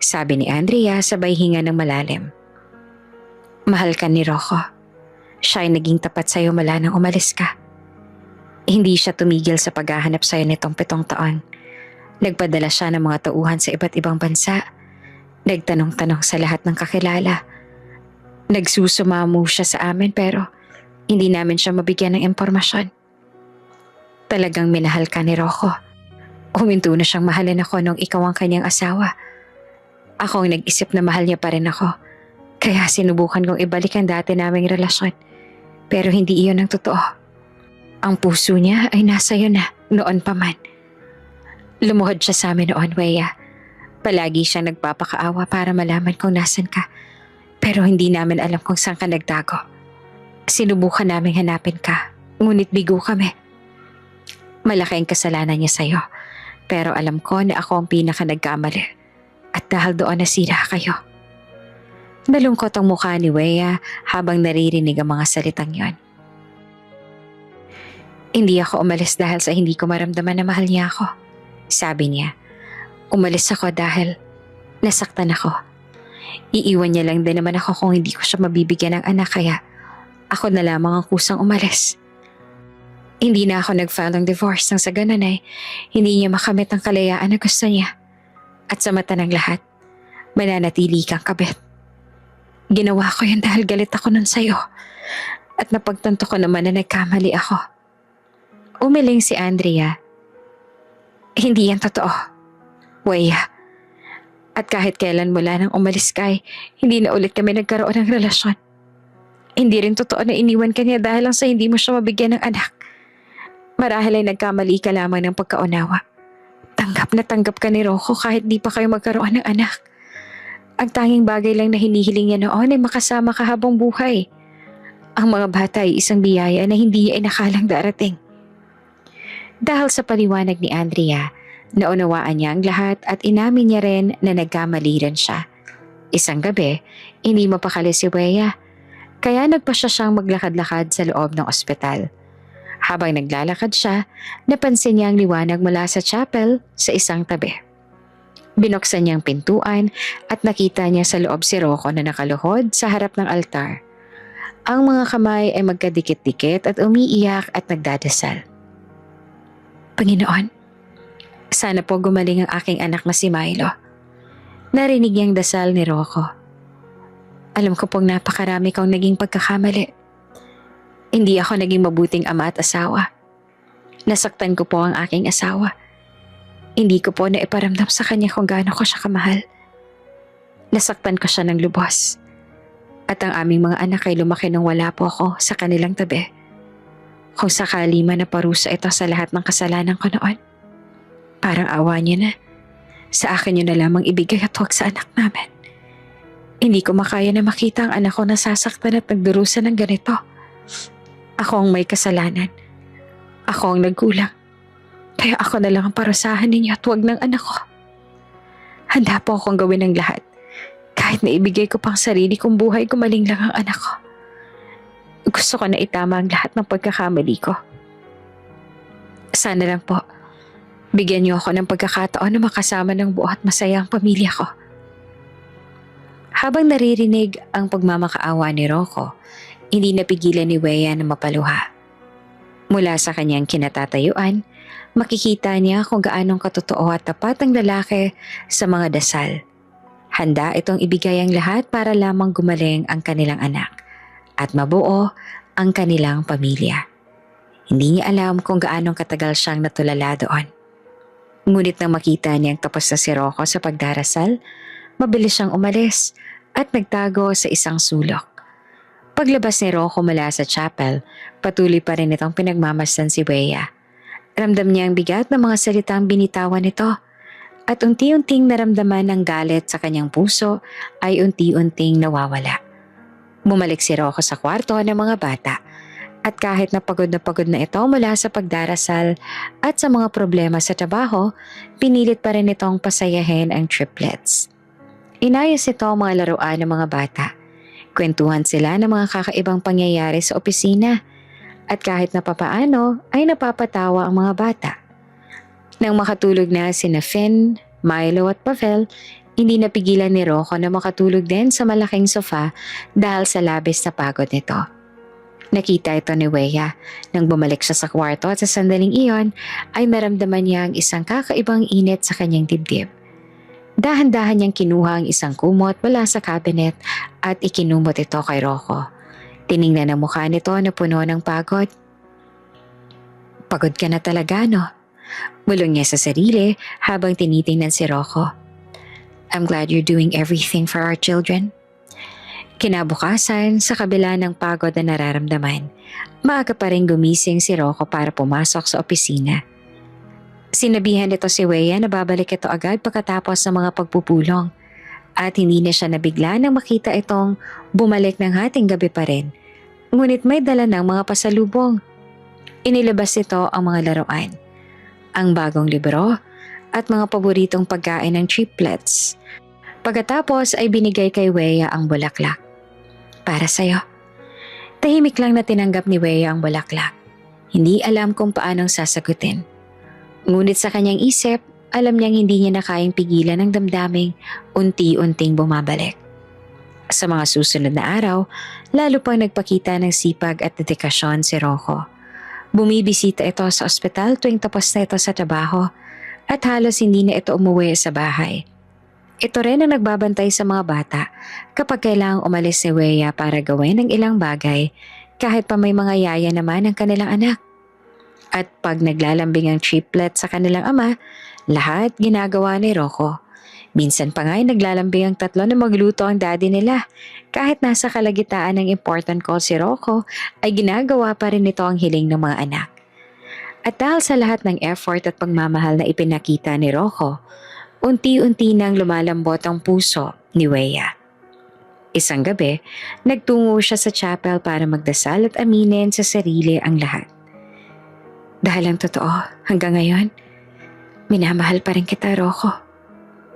Sabi ni Andrea sabay hinga ng malalim. Mahal ka ni Rocco. Siya ay naging tapat sa'yo mula nang umalis ka. Hindi siya tumigil sa paghahanap sa'yo nitong 7 taon. Nagpadala siya ng mga tauhan sa iba't ibang bansa. Nagtanong-tanong sa lahat ng kakilala. Nagsusumamo siya sa amin pero hindi namin siya mabigyan ng impormasyon. Talagang minahal ka ni Rocco. Huminto na siyang mahalin ako nung ikaw ang kanyang asawa. Ako ang nag-isip na mahal niya pa rin ako. Kaya sinubukan kong ibalik ang dati naming relasyon. Pero hindi iyon ang totoo. Ang puso niya ay nasa iyo na, noon pa man. Lumuhod siya sa amin noon, Weya. Palagi siyang nagpapakaawa para malaman kung nasan ka. Pero hindi namin alam kung saan ka nagtago. Sinubukan naming hanapin ka, ngunit bigo kami. Malaki ang kasalanan niya sa'yo. Pero alam ko na ako ang pinaka nagkamali. At dahil doon nasira kayo. Nalungkot ang mukha ni Weya habang naririnig ang mga salitang yon. Hindi ako umalis dahil sa hindi ko maramdaman na mahal niya ako. Sabi niya, umalis ako dahil nasaktan ako. Iiwan niya lang din naman ako kung hindi ko siya mabibigyan ng anak kaya ako na lamang ang kusang umalis. Hindi na ako nag-file ng divorce nang sa ganun ay hindi niya makamit ang kalayaan na gusto niya. At sa mata ng lahat, mananatili kang kabit. Ginawa ko yun dahil galit ako nun sa'yo at napagtanto ko naman na nagkamali ako. Umiling si Andrea. Hindi yan totoo, Weya. At kahit kailan mula nang umalis ka, hindi na ulit kami nagkaroon ng relasyon. Hindi rin totoo na iniwan ka niya dahil lang sa hindi mo siya mabigyan ng anak. Marahil ay nagkamali ka lamang ng pagkaunawa. Tanggap na tanggap ka ni Rocco kahit di pa kayo magkaroon ng anak. Ang tanging bagay lang na hinihiling niya noon ay makasama ka habang buhay. Ang mga bata ay isang biyaya na hindi niya inakalang darating. Dahil sa paliwanag ni Andrea, naunawaan niya ang lahat at inamin niya rin na nagkamali rin siya. Isang gabi, hindi mapakali si Weya, kaya nagpasya siyang maglakad-lakad sa loob ng ospital. Habang naglalakad siya, napansin niya ang liwanag mula sa chapel sa isang tabi. Binuksan niya ang pintuan at nakita niya sa loob si Rocco na nakaluhod sa harap ng altar. Ang mga kamay ay magkadikit-dikit at umiiyak at nagdadasal. Panginoon, sana po gumaling ang aking anak na si Milo. Narinig niyang dasal ni Rocco. Alam ko pong napakarami kong naging pagkakamali. Hindi ako naging mabuting ama at asawa. Nasaktan ko po ang aking asawa. Hindi ko po naiparamdam sa kanya kung gaano ko siya kamahal. Nasaktan ko siya ng lubos. At ang aming mga anak ay lumaki nang wala po ako sa kanilang tabi. Kung sakali man na parusa ito sa lahat ng kasalanan ko noon, parang awa niyo na. Sa akin niyo na lamang ibigay at huwag sa anak namin. Hindi ko makaya na makita ang anak ko nasasaktan at nagdurusa ng ganito. Ako ang may kasalanan. Ako ang nagkulang. Kaya ako na lang ang parusahan ninyo at huwag ng anak ko. Handa po akong gawin ang lahat. Kahit na ibigay ko pang sarili kong buhay, gumaling lang ang anak ko. Gusto ko na itama ang lahat ng pagkakamali ko. Sana lang po, bigyan niyo ako ng pagkakataon na makasama ng buo at masaya ang pamilya ko. Habang naririnig ang pagmamakaawa ni Rocco, hindi napigilan ni Wea na mapaluha. Mula sa kanyang kinatatayuan, makikita niya kung gaanong katotoo at tapat ang lalaki sa mga dasal. Handa itong ibigay ang lahat para lamang gumaling ang kanilang anak at mabuo ang kanilang pamilya. Hindi niya alam kung gaanong katagal siyang natulala doon. Ngunit nang makita niyang tapos na si Rocco sa pagdarasal, mabilis siyang umalis at nagtago sa isang sulok. Paglabas ni Rocco mula sa chapel, patuloy pa rin itong pinagmamasdan si Wea. Ramdam niya ang bigat ng mga salitang binitawan nito at unti-unting naramdaman ang galit sa kanyang puso ay unti-unting nawawala. Bumalik si Rocco sa kwarto ng mga bata at kahit na pagod na ito mula sa pagdarasal at sa mga problema sa trabaho, pinilit pa rin itong pasayahin ang triplets. Inayos ito ang mga laruan ng mga bata. Kwentuhan sila ng mga kakaibang pangyayari sa opisina at kahit na papaano ay napapatawa ang mga bata. Nang makatulog na sina Finn, Milo at Pavel, hindi napigilan ni Rocco na makatulog din sa malaking sofa dahil sa labis na pagod nito. Nakita ito ni Wea. Nang bumalik siya sa kwarto at sa sandaling iyon ay maramdaman niya ang isang kakaibang init sa kanyang dibdib. Dahan-dahan niyang kinuha ang isang kumot mula sa cabinet at ikinumot ito kay Rocco. Tiningnan ang mukha nito na puno ng pagod. Pagod ka na talaga, no? Bulong niya sa sarili habang tinitingnan si Rocco. I'm glad you're doing everything for our children. Kinabukasan, sa kabila ng pagod na nararamdaman, maaga pa rin gumising si Rocco para pumasok sa opisina. Sinabihan nito si Wea na babalik ito agad pagkatapos ng mga pagpupulong at hindi na siya nabigla nang makita itong bumalik ng hating gabi pa rin. Ngunit may dala ng mga pasalubong. Inilabas nito ang mga laruan, ang bagong libro at mga paboritong pagkain ng triplets. Pagkatapos ay binigay kay Wea ang bulaklak. Para sa'yo. Tahimik lang na tinanggap ni Wea ang bulaklak. Hindi alam kung paanong sasagutin. Ngunit sa kanyang isip, alam niyang hindi niya na kayang pigilan ang damdaming unti-unting bumabalik. Sa mga susunod na araw, lalo pang nagpakita ng sipag at dedikasyon si Rocco. Bumibisita ito sa ospital tuwing tapos na ito sa trabaho at halos hindi na ito umuwi sa bahay. Ito rin ang nagbabantay sa mga bata kapag kailangang umalis si Wea para gawin ang ilang bagay kahit pa may mga yaya naman ang kanilang anak. At pag naglalambing ang triplet sa kanilang ama, lahat ginagawa ni Rocco. Minsan pa nga ay naglalambing ang tatlo na magluto ang daddy nila. Kahit nasa kalagitaan ng important call si Rocco, ay ginagawa pa rin nito ang hiling ng mga anak. At dahil sa lahat ng effort at pagmamahal na ipinakita ni Rocco, unti-unti nang lumalambot ang puso ni Wea. Isang gabi, nagtungo siya sa chapel para magdasal at aminin sa sarili ang lahat. Dahil ang totoo, hanggang ngayon, minamahal pa rin kita, Rocco.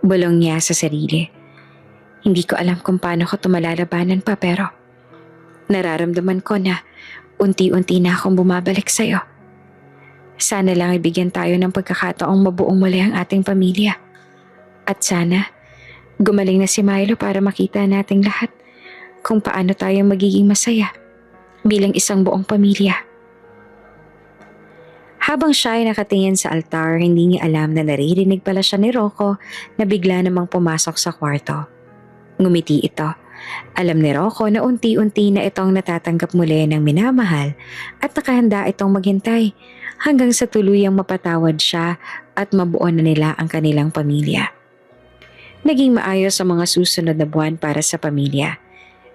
Bulong niya sa sarili. Hindi ko alam kung paano ko tumalalabanan pa pero nararamdaman ko na unti-unti na akong bumabalik sa'yo. Sana lang ibigyan tayo ng pagkakataong mabuong muli ang ating pamilya. At sana, gumaling na si Milo para makita nating lahat kung paano tayo magiging masaya bilang isang buong pamilya. Habang siya ay nakatingin sa altar, hindi niya alam na naririnig pala siya ni Rocco na bigla namang pumasok sa kwarto. Ngumiti ito Alam ni Rocco na unti-unti na itong natatanggap muli ng minamahal at nakahanda itong maghintay hanggang sa tuluyang mapatawad siya at mabuo na nila ang kanilang pamilya. Naging maayos ang mga susunod na buwan para sa pamilya.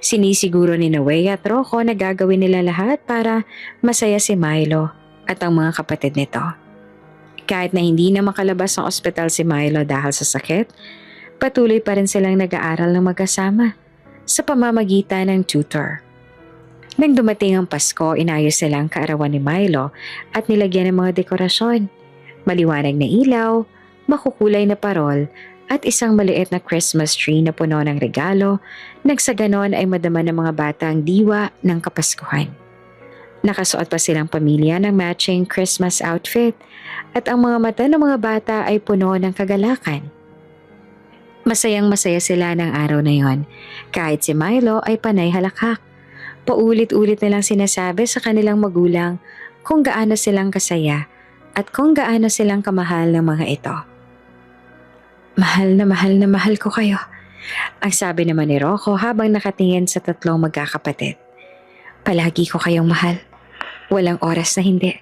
Sinisiguro ni Nawea at Rocco na gagawin nila lahat para masaya si Milo at ang mga kapatid nito. Kahit na hindi na makalabas ng ospital si Milo dahil sa sakit, patuloy pa rin silang nag-aaral ng magkasama sa pamamagitan ng tutor. Nang dumating ang Pasko, inayos nila ang kaarawan ni Milo at nilagyan ng mga dekorasyon, maliwanag na ilaw, makukulay na parol at isang maliit na Christmas tree na puno ng regalo nang sa ganon ay madama ng mga bata ang diwa ng Kapaskuhan. Nakasuot pa silang pamilya ng matching Christmas outfit at ang mga mata ng mga bata ay puno ng kagalakan. Masayang-masaya sila ng araw na yon, kahit si Milo ay panay halakhak. Paulit-ulit nilang sinasabi sa kanilang magulang kung gaano silang kasaya at kung gaano silang kamahal ng mga ito. Mahal na mahal ko kayo, ang sabi naman ni Rocco habang nakatingin sa tatlong magkakapatid. Palagi ko kayong mahal. Walang oras na hindi.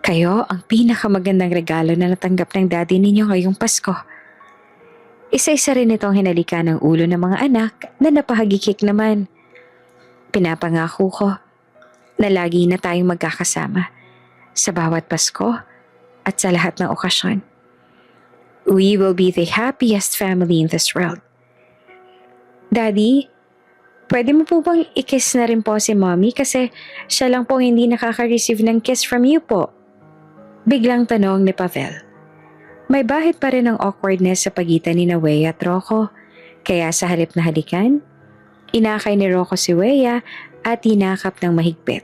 Kayo ang pinakamagandang regalo na natanggap ng daddy ninyo ngayong Pasko. Isa-isa rin itong hinalika ng ulo ng mga anak na napahagikik naman. Pinapangako ko na lagi na tayong magkakasama sa bawat Pasko at sa lahat ng okasyon. We will be the happiest family in this world. Daddy, pwede mo po bang i-kiss na rin po si Mommy kasi siya lang po hindi nakaka-receive ng kiss from you po? Biglang tanong ni Pavel. May bahid pa rin ang awkwardness sa pagitan ni Wea at Rocco, kaya sa halip na halikan, inakay ni Rocco si Wea at hinakap ng mahigpit.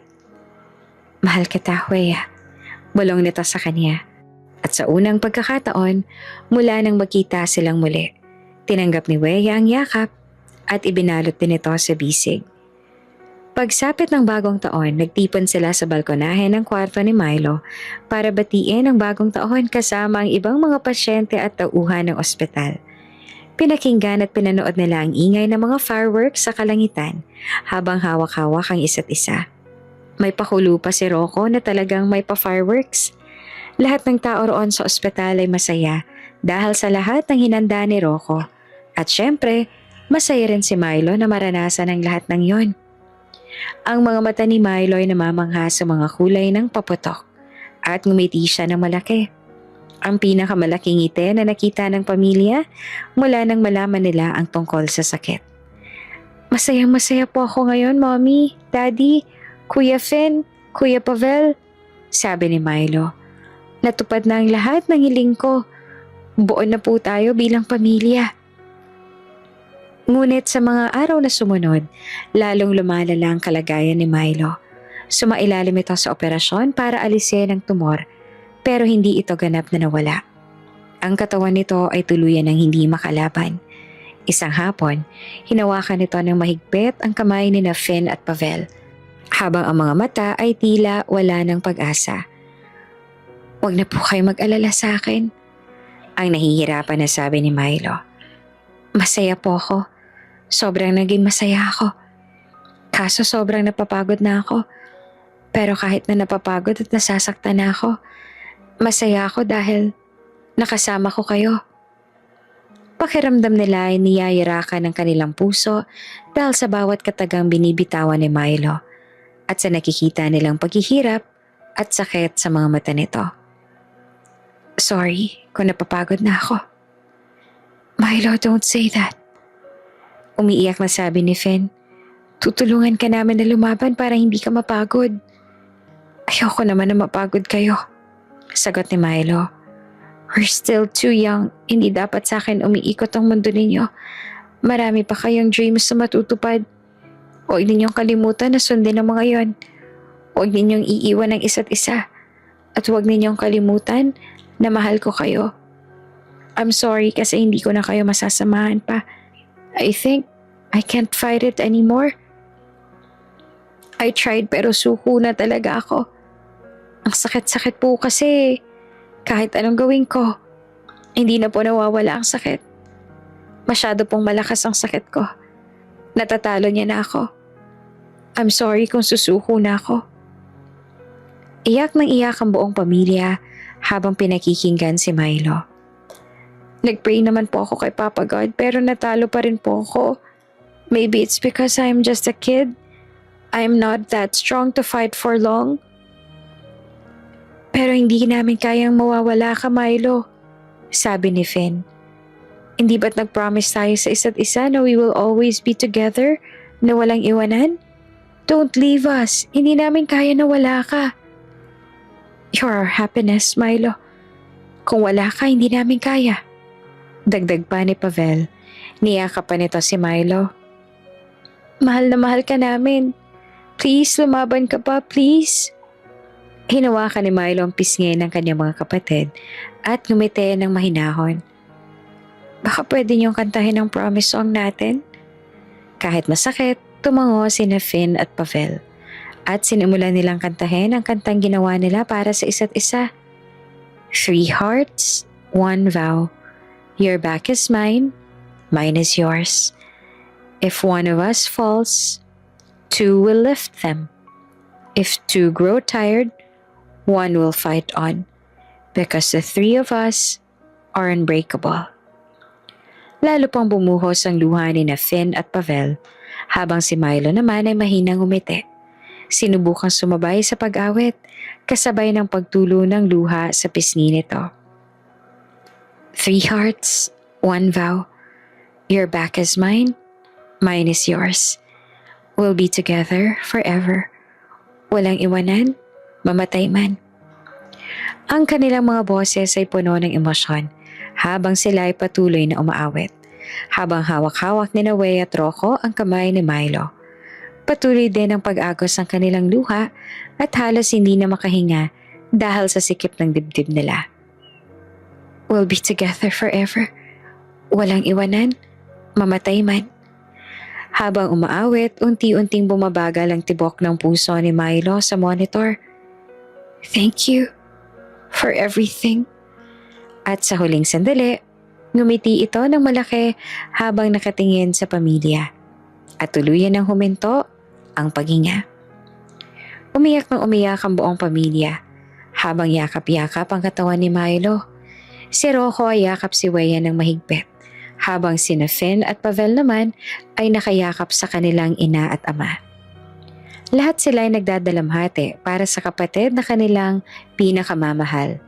Mahal kita, Wea. Bulong nito sa kanya. At sa unang pagkakataon, mula nang magkita silang muli, tinanggap ni Wea ang yakap at ibinalot din ito sa bisig. Pagsapit ng bagong taon, nagtipon sila sa balkonahe ng kwarto ni Milo para batiin ang bagong taon kasama ang ibang mga pasyente at tauhan ng ospital. Pinakinggan at pinanood nila ang ingay ng mga fireworks sa kalangitan habang hawak-hawak ang isa't isa. May pakulo pa si Rocco na talagang may pa-fireworks. Lahat ng tao roon sa ospital ay masaya dahil sa lahat ng hinanda ni Rocco. At syempre, masaya rin si Milo na maranasan ang lahat ng yon. Ang mga mata ni Milo ay namamangha sa mga kulay ng paputok at ngumiti siya ng malaki. Ang pinakamalaking ngiti na nakita ng pamilya mula nang malaman nila ang tungkol sa sakit. Masayang-masaya po ako ngayon, Mommy, Daddy, Kuya Finn, Kuya Pavel, sabi ni Milo. Natupad na ang lahat ng hiling ko. Buo na po tayo bilang pamilya. Ngunit sa mga araw na sumunod, lalong lumalala ang kalagayan ni Milo. Sumailalim ito sa operasyon para alisin ang tumor, pero hindi ito ganap na nawala. Ang katawan nito ay tuluyan ng hindi makalaban. Isang hapon, hinawakan nito ng mahigpit ang kamay ni Finn at Pavel, habang ang mga mata ay tila wala ng pag-asa. Huwag na po kayo mag-alala sa akin, ang nahihirapan na sabi ni Milo. Masaya po ako. Sobrang naging masaya ako. Kaso sobrang napapagod na ako. Pero kahit na napapagod at nasasaktan na ako, masaya ako dahil nakasama ko kayo. Pakiramdam nila ay niyayarakan ng kanilang puso dahil sa bawat katagang binibitawan ni Milo at sa nakikita nilang paghihirap at sakit sa mga mata nito. Sorry kung napapagod na ako. Milo, don't say that. Umiiyak na sabi ni Finn. Tutulungan ka namin na lumaban para hindi ka mapagod. Ayoko naman na mapagod kayo, sagot ni Milo. We're still too young. Hindi dapat sa akin umiikot ang mundo ninyo. Marami pa kayong dreams na matutupad. Huwag ninyong kalimutan na sundin ang mga yon. Huwag ninyong iiwan ang isa't isa. At huwag ninyong kalimutan na mahal ko kayo. I'm sorry kasi hindi ko na kayo masasamahan pa. I think I can't fight it anymore. I tried pero suko na talaga ako. Ang sakit-sakit po kasi kahit anong gawin ko, hindi na po nawawala ang sakit. Masyado pong malakas ang sakit ko. Natatalo niya na ako. I'm sorry kung susuko na ako. Iyak ng iyak ang buong pamilya habang pinakikinggan si Milo. Nag-pray naman po ako kay Papa God pero natalo pa rin po ako. Maybe it's because I'm just a kid. I'm not that strong to fight for long. Pero hindi namin kayang mawawala ka, Milo. Sabi ni Finn. Hindi ba't nag-promise tayo sa isa't isa na we will always be together, na walang iwanan? Don't leave us. Hindi namin kaya na wala ka. You're our happiness, Milo. Kung wala ka, hindi namin kaya. Dagdag pa ni Pavel. Niyakap pa nito si Milo. Mahal na mahal ka namin. Please, lumaban ka pa, please. Hinawakan ni Milo ang pisngi ng kanyang mga kapatid at ngumiti ng mahinahon. Baka pwede niyong kantahin ang promise song natin? Kahit masakit, tumango sina Finn at Pavel at sinimulan nilang kantahin ang kantang ginawa nila para sa isa't isa. 3 hearts, 1 vow. Your back is mine, mine is yours. If one of us falls, 2 will lift them. If 2 grow tired, 1 will fight on. Because the 3 of us are unbreakable. Lalo pang bumuhos ang luha ni na Finn at Pavel habang si Milo naman ay mahinang umiti. Sinubukang sumabay sa pag-awit kasabay ng pagtulo ng luha sa pisngi nito. 3 hearts, 1 vow. Your back is mine, mine is yours. We'll be together forever. Walang iwanan, mamatay man. Ang kanilang mga boses ay puno ng emosyon habang sila ay patuloy na umaawit. Habang hawak-hawak ni Naway at Rocco ang kamay ni Milo. Patuloy din ang pag-agos ng kanilang luha at halos hindi na makahinga dahil sa sikip ng dibdib nila. We'll be together forever. Walang iwanan, mamatay man. Habang umaawit, unti-unting bumabagal ang tibok ng puso ni Milo sa monitor. Thank you for everything. At sa huling sandali, ngumiti ito ng malaki habang nakatingin sa pamilya. At tuluyan ng huminto ang paghinga. Umiyak ng umiyak ang buong pamilya habang yakap-yakap ang katawan ni Milo. Si Rocco ay yakap si Weya ng mahigpit habang sina Finn at Pavel naman ay nakayakap sa kanilang ina at ama. Lahat sila ay nagdadalamhati para sa kapatid na kanilang pinakamamahal.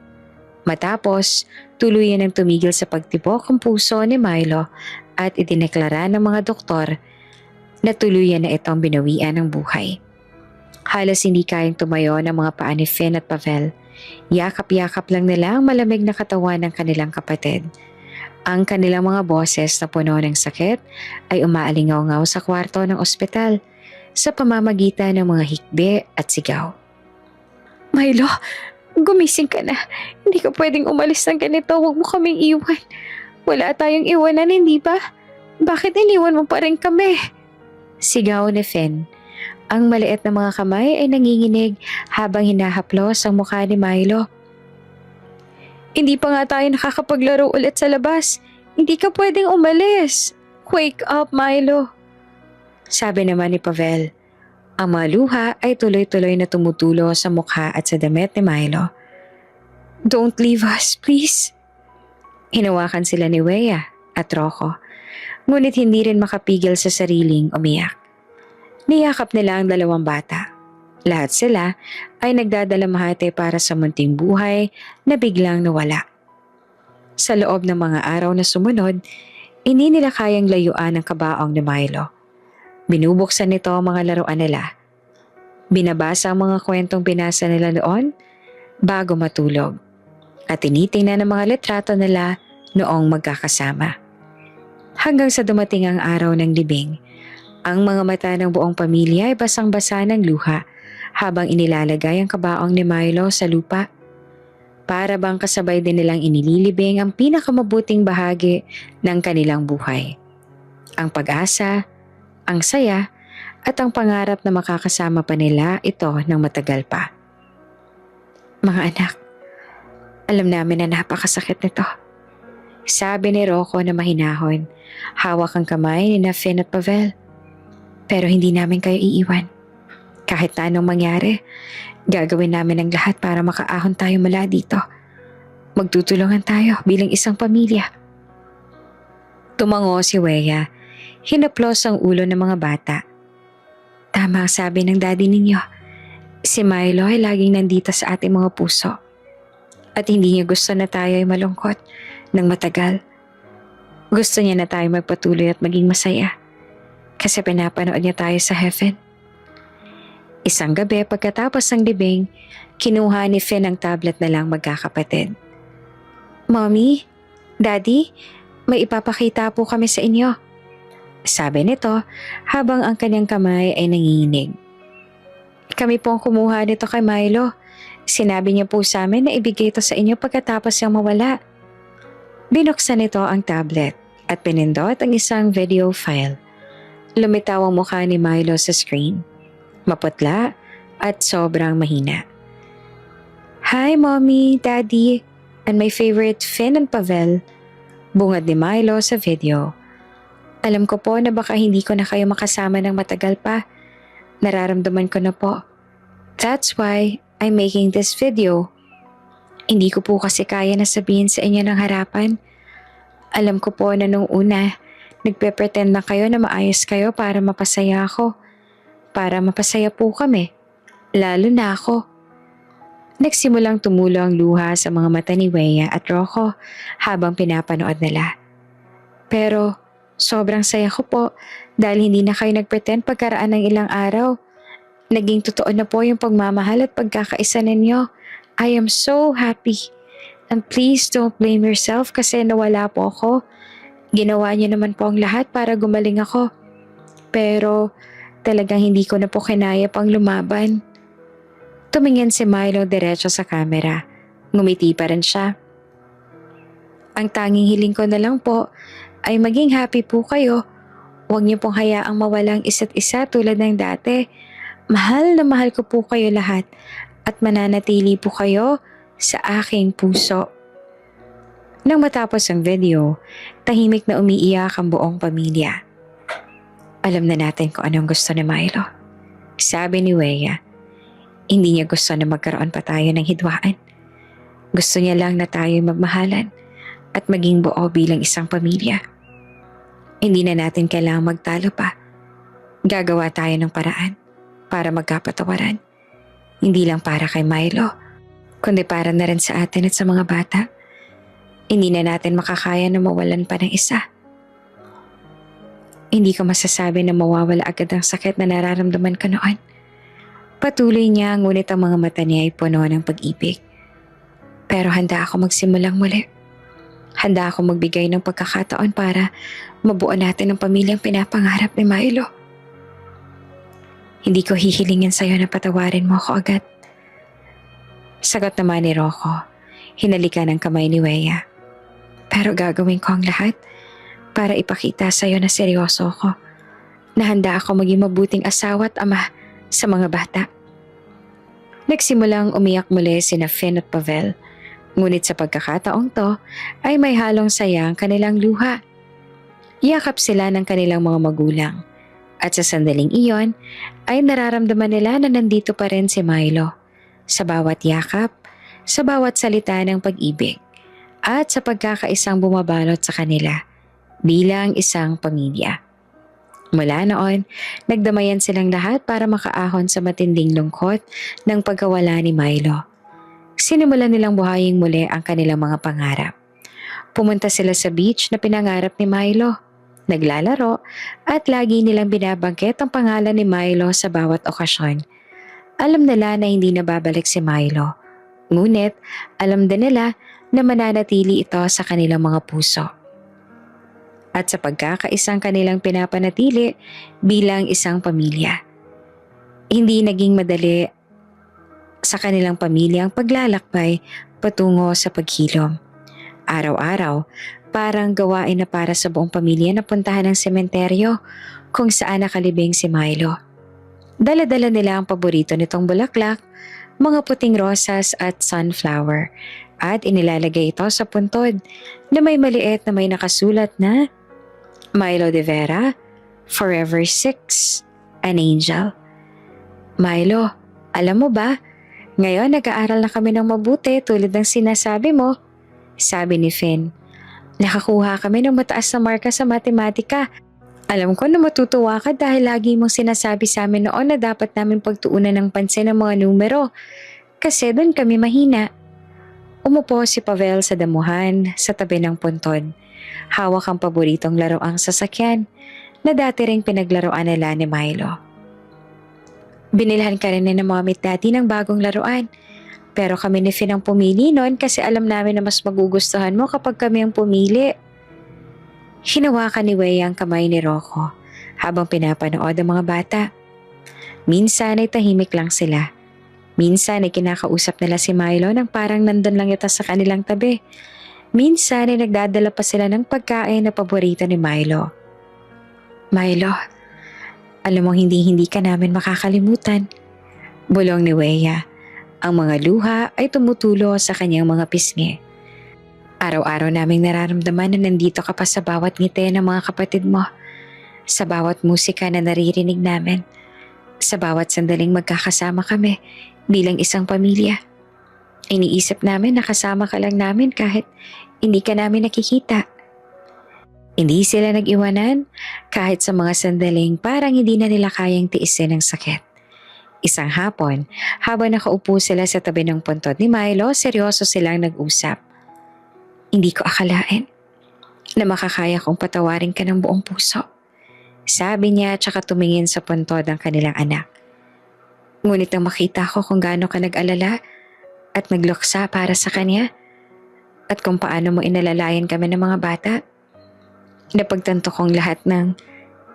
Matapos, tuluyan ang tumigil sa pagtibok ang puso ni Milo at idineklara ng mga doktor na tuluyan na itong binawian ng buhay. Halos hindi kayang tumayo ng mga paa ni Finn at Pavel. Yakap-yakap lang nila ang malamig na katawan ng kanilang kapatid. Ang kanilang mga boses na puno ng sakit ay umaalingaw-ngaw sa kwarto ng ospital sa pamamagitan ng mga hikbi at sigaw. Milo, gumising ka na. Hindi ka pwedeng umalis ng ganito. Huwag mo kaming iwan. Wala tayong iwanan, hindi ba? Bakit iniwan mo pa rin kami? Sigaw ni Finn. Ang maliit na mga kamay ay nanginginig habang hinahaplos ang mukha ni Milo. Hindi pa nga tayo nakakapaglaro ulit sa labas. Hindi ka pwedeng umalis. Wake up, Milo. Sabi naman ni Pavel. Ang mga luha ay tuloy-tuloy na tumutulo sa mukha at sa damit ni Milo. Don't leave us, please. Hinawakan sila ni Weya at Rocco. Ngunit hindi rin makapigil sa sariling umiyak. Niyakap nila ang dalawang bata. Lahat sila ay nagdadalamhati para sa munting buhay na biglang nawala. Sa loob ng mga araw na sumunod, hindi nila kayang layuan ang kabaong ni Milo. Binubuksan nito ang mga laruan nila. Binabasa ang mga kwentong binasa nila noon bago matulog. At tinitingnan ang mga litrato nila noong magkakasama. Hanggang sa dumating ang araw ng libing, ang mga mata ng buong pamilya ay basang-basa ng luha habang inilalagay ang kabaong ni Milo sa lupa. Para bang kasabay din nilang inililibing ang pinakamabuting bahagi ng kanilang buhay. Ang pag-asa, ang saya, at ang pangarap na makakasama pa nila ito ng matagal pa. Mga anak, alam namin na napakasakit nito. Sabi ni Rocco na mahinahon, hawak ang kamay ni na Finn at Pavel. Pero hindi namin kayo iiwan. Kahit na anong mangyari, gagawin namin ang lahat para makaahon tayo mula dito. Magtutulungan tayo bilang isang pamilya. Tumango si Weya. Hinaplos ang ulo ng mga bata. Tama ang sabi ng daddy ninyo. Si Milo ay laging nandito sa ating mga puso. At hindi niya gusto na tayo ay malungkot ng matagal. Gusto niya na tayo magpatuloy at maging masaya. Kasi pinapanood niya tayo sa heaven. Isang gabi pagkatapos ng libing, kinuha ni Finn ang tablet na lang magkakapatid. Mommy, Daddy, may ipapakita po kami sa inyo. Sabi nito habang ang kanyang kamay ay nanginginig. Kami po ang kumuha nito kay Milo. Sinabi niya po sa amin na ibigay ito sa inyo pagkatapos niyang mawala. Binuksan nito ang tablet at pinindot ang isang video file. Lumitaw ang mukha ni Milo sa screen. Maputla at sobrang mahina. Hi Mommy, Daddy, and my favorite Finn and Pavel. Bungad ni Milo sa video. Alam ko po na baka hindi ko na kayo makasama ng matagal pa. Nararamdaman ko na po. That's why I'm making this video. Hindi ko po kasi kaya na sabihin sa inyo ng harapan. Alam ko po na nung una, nagpe-pretend na kayo na maayos kayo para mapasaya ako. Para mapasaya po kami. Lalo na ako. Nagsimulang tumulo ang luha sa mga mata ni Weya at Rocco habang pinapanood nila. Pero sobrang saya ko po dahil hindi na kayo nagpretend pagkaraan ng ilang araw. Naging totoo na po yung pagmamahal at pagkakaisa ninyo. I am so happy. And please don't blame yourself kasi nawala po ako. Ginawa niyo naman po ang lahat para gumaling ako. Pero talagang hindi ko na po kinaya pang lumaban. Tumingin si Milo diretso sa camera. Ngumiti pa rin siya. Ang tanging hiling ko na lang po ay maging happy po kayo. Huwag niyo pong hayaang mawalang isa't isa tulad ng dati. Mahal na mahal ko po kayo lahat at mananatili po kayo sa aking puso. Nang matapos ang video, tahimik na umiiyak ang buong pamilya. Alam na natin kung anong gusto ni Milo. Sabi ni Weya. Hindi niya gusto na magkaroon pa tayo ng hidwaan. Gusto niya lang na tayo magmahalan at maging buo bilang isang pamilya. Hindi na natin kailangang magtalo pa. Gagawa tayo ng paraan para magkapatawaran. Hindi lang para kay Milo, kundi para na rin sa atin at sa mga bata. Hindi na natin makakaya na mawalan pa ng isa. Hindi ko masasabi na mawawala agad ang sakit na nararamdaman ko noon. Patuloy niya ngunit ang mga mata niya ay puno ng pag-ibig. Pero handa ako magsimulang muli. Handa ako magbigay ng pagkakataon para mabuo natin ang pamilyang pinapangarap ni Milo. Hindi ko hihilingin sa'yo na patawarin mo ako agad. Sagot naman ni Rocco, hinalikan ng kamay ni Weya. Pero gagawin ko ang lahat para ipakita sa'yo na seryoso ko. Na handa ako maging mabuting asawa at ama sa mga bata. Nagsimulang umiyak muli sina Finn at Pavel. Ngunit sa pagkakataong to ay may halong saya ang kanilang luha. Yakap sila ng kanilang mga magulang. At sa sandaling iyon ay nararamdaman nila na nandito pa rin si Milo. Sa bawat yakap, sa bawat salita ng pag-ibig, at sa pagkakaisang bumabalot sa kanila bilang isang pamilya. Mula noon, nagdamayan silang lahat para makaahon sa matinding lungkot ng pagkawala ni Milo. Sinimulan nilang buhayin muli ang kanilang mga pangarap. Pumunta sila sa beach na pinangarap ni Milo. Naglalaro at lagi nilang binabanggit ang pangalan ni Milo sa bawat okasyon. Alam nila na hindi na babalik si Milo. Ngunit alam din nila na mananatili ito sa kanilang mga puso. At sa pagkakaisang kanilang pinapanatili bilang isang pamilya. Hindi naging madali sa kanilang pamilya ang paglalakbay patungo sa paghilom. Araw-araw, parang gawain na para sa buong pamilya na puntahan ang sementeryo kung saan nakalibing si Milo. Dala-dala nila ang paborito nitong bulaklak, mga puting rosas at sunflower, at inilalagay ito sa puntod na may maliit na may nakasulat na Milo de Vera, Forever 6, an angel. Milo, alam mo ba, ngayon nag-aaral na kami ng mabuti tulad ng sinasabi mo, sabi ni Finn. Nakakuha kami ng mataas na marka sa matematika. Alam ko na matutuwa ka dahil lagi mong sinasabi sa amin noon na dapat namin pagtuunan ng pansin ang mga numero kasi doon kami mahina. Umupo si Pavel sa damuhan sa tabi ng puntod. Hawak ang paboritong laruang sasakyan na dati ring pinaglaruan nila ni Milo. Binilhan ka rin ni na Mommy at Daddy ng bagong laruan. Pero kami ni Finn ang pumili noon kasi alam namin na mas magugustuhan mo kapag kami ang pumili. Hinawakan ni Wei ang kamay ni Rocco habang pinapanood ang mga bata. Minsan ay tahimik lang sila. Minsan ay kinakausap nila si Milo nang parang nandun lang ito sa kanilang tabi. Minsan ay nagdadala pa sila ng pagkain na paborito ni Milo. Milo, alam mong hindi ka namin makakalimutan. Bulong ni Weya. Ang mga luha ay tumutulo sa kanyang mga pisngi. Araw-araw naming nararamdaman na nandito ka pa sa bawat ngiti ng mga kapatid mo. Sa bawat musika na naririnig namin. Sa bawat sandaling magkakasama kami bilang isang pamilya. Iniisip namin na kasama ka lang namin kahit hindi ka namin nakikita. Hindi sila nag-iwanan kahit sa mga sandaling parang hindi na nila kayang tiisin ang sakit. Isang hapon, habang nakaupo sila sa tabi ng puntod ni Milo, seryoso silang nag-usap. Hindi ko akalain na makakaya kong patawarin ka ng buong puso. Sabi niya at saka tumingin sa puntod ang kanilang anak. Ngunit nang makita ko kung gaano ka nag-alala at nagluksa para sa kanya at kung paano mo inalalayan kami ng mga bata, napagtanto kong lahat ng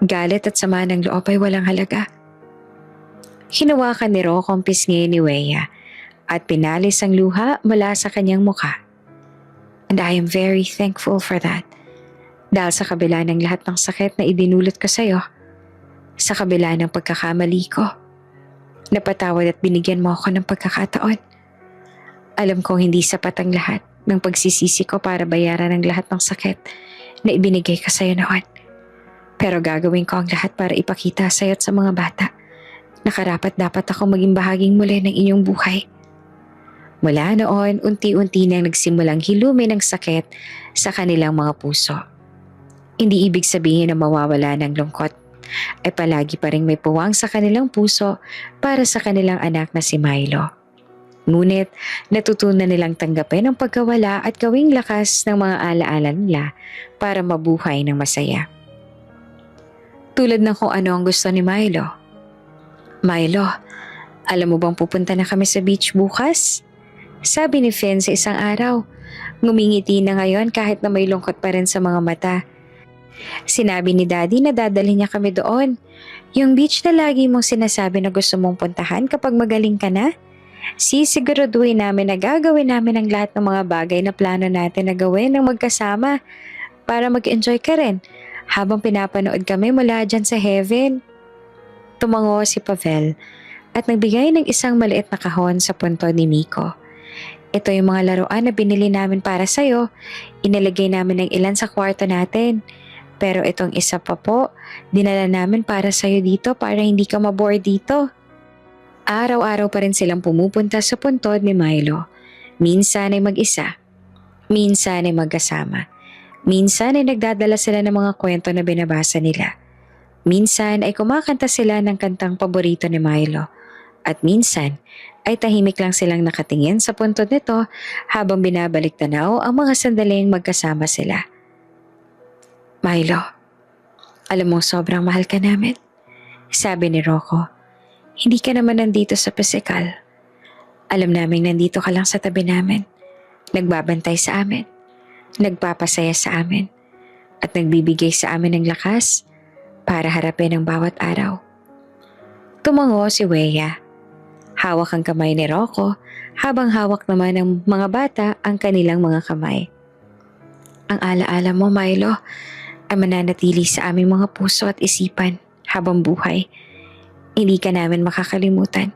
galit at sama ng loob ay walang halaga. Hinawakan ni Rocco ang pisngi ni Weya at pinalis ang luha mula sa kanyang mukha. And I am very thankful for that. Dahil sa kabila ng lahat ng sakit na idinulot ko sa'yo, sa kabila ng pagkakamali ko, napatawad at binigyan mo ako ng pagkakataon. Alam kong hindi sapat ang lahat ng pagsisisi ko para bayaran ang lahat ng sakit na ibinigay ko sa'yo noon. Pero gagawin ko ang lahat para ipakita sa'yo at sa mga bata na karapat-dapat ako maging bahaging muli ng inyong buhay. Mula noon, unti-unti nang nagsimulang hilumin ang sakit sa kanilang mga puso. Hindi ibig sabihin na mawawala ng lungkot, ay palagi pa rin may puwang sa kanilang puso para sa kanilang anak na si Milo. Ngunit natutunan nilang tanggapin ang pagkawala at gawing lakas ng mga alaala nila para mabuhay ng masaya. Tulad ng kung ano ang gusto ni Milo. Milo, alam mo bang pupunta na kami sa beach bukas? Sabi ni Finn sa isang araw. Ngumingiti na ngayon kahit na may lungkot pa rin sa mga mata. Sinabi ni Daddy na dadalhin niya kami doon. Yung beach na lagi mong sinasabi na gusto mong puntahan kapag magaling ka na. Sisiguraduhin namin na gagawin namin ang lahat ng mga bagay na plano natin na gawin ng magkasama para mag-enjoy ka rin habang pinapanood kami mula dyan sa heaven. Tumango si Pavel at nagbigay ng isang maliit na kahon sa puntod ni Nico. Ito yung mga laruan na binili namin para sa'yo. Inilagay namin ng ilan sa kwarto natin. Pero itong isa pa po, dinala namin para sa'yo dito para hindi ka maboard dito. Araw-araw pa rin silang pumupunta sa puntod ni Milo. Minsan ay mag-isa. Minsan ay magkasama. Minsan ay nagdadala sila ng mga kwento na binabasa nila. Minsan ay kumakanta sila ng kantang paborito ni Milo. At minsan ay tahimik lang silang nakatingin sa puntod nito habang binabalik tanaw ang mga sandaling magkasama sila. Milo, alam mo sobrang mahal ka namin. Sabi ni Rocco, hindi ka naman nandito sa pisikal. Alam naming nandito ka lang sa tabi namin. Nagbabantay sa amin. Nagpapasaya sa amin. At nagbibigay sa amin ng lakas para harapin ang bawat araw. Tumango si Weya. Hawak ang kamay ni Rocco habang hawak naman ng mga bata ang kanilang mga kamay. Ang alaala mo, Milo, ay mananatili sa aming mga puso at isipan habang buhay. Hindi ka namin makakalimutan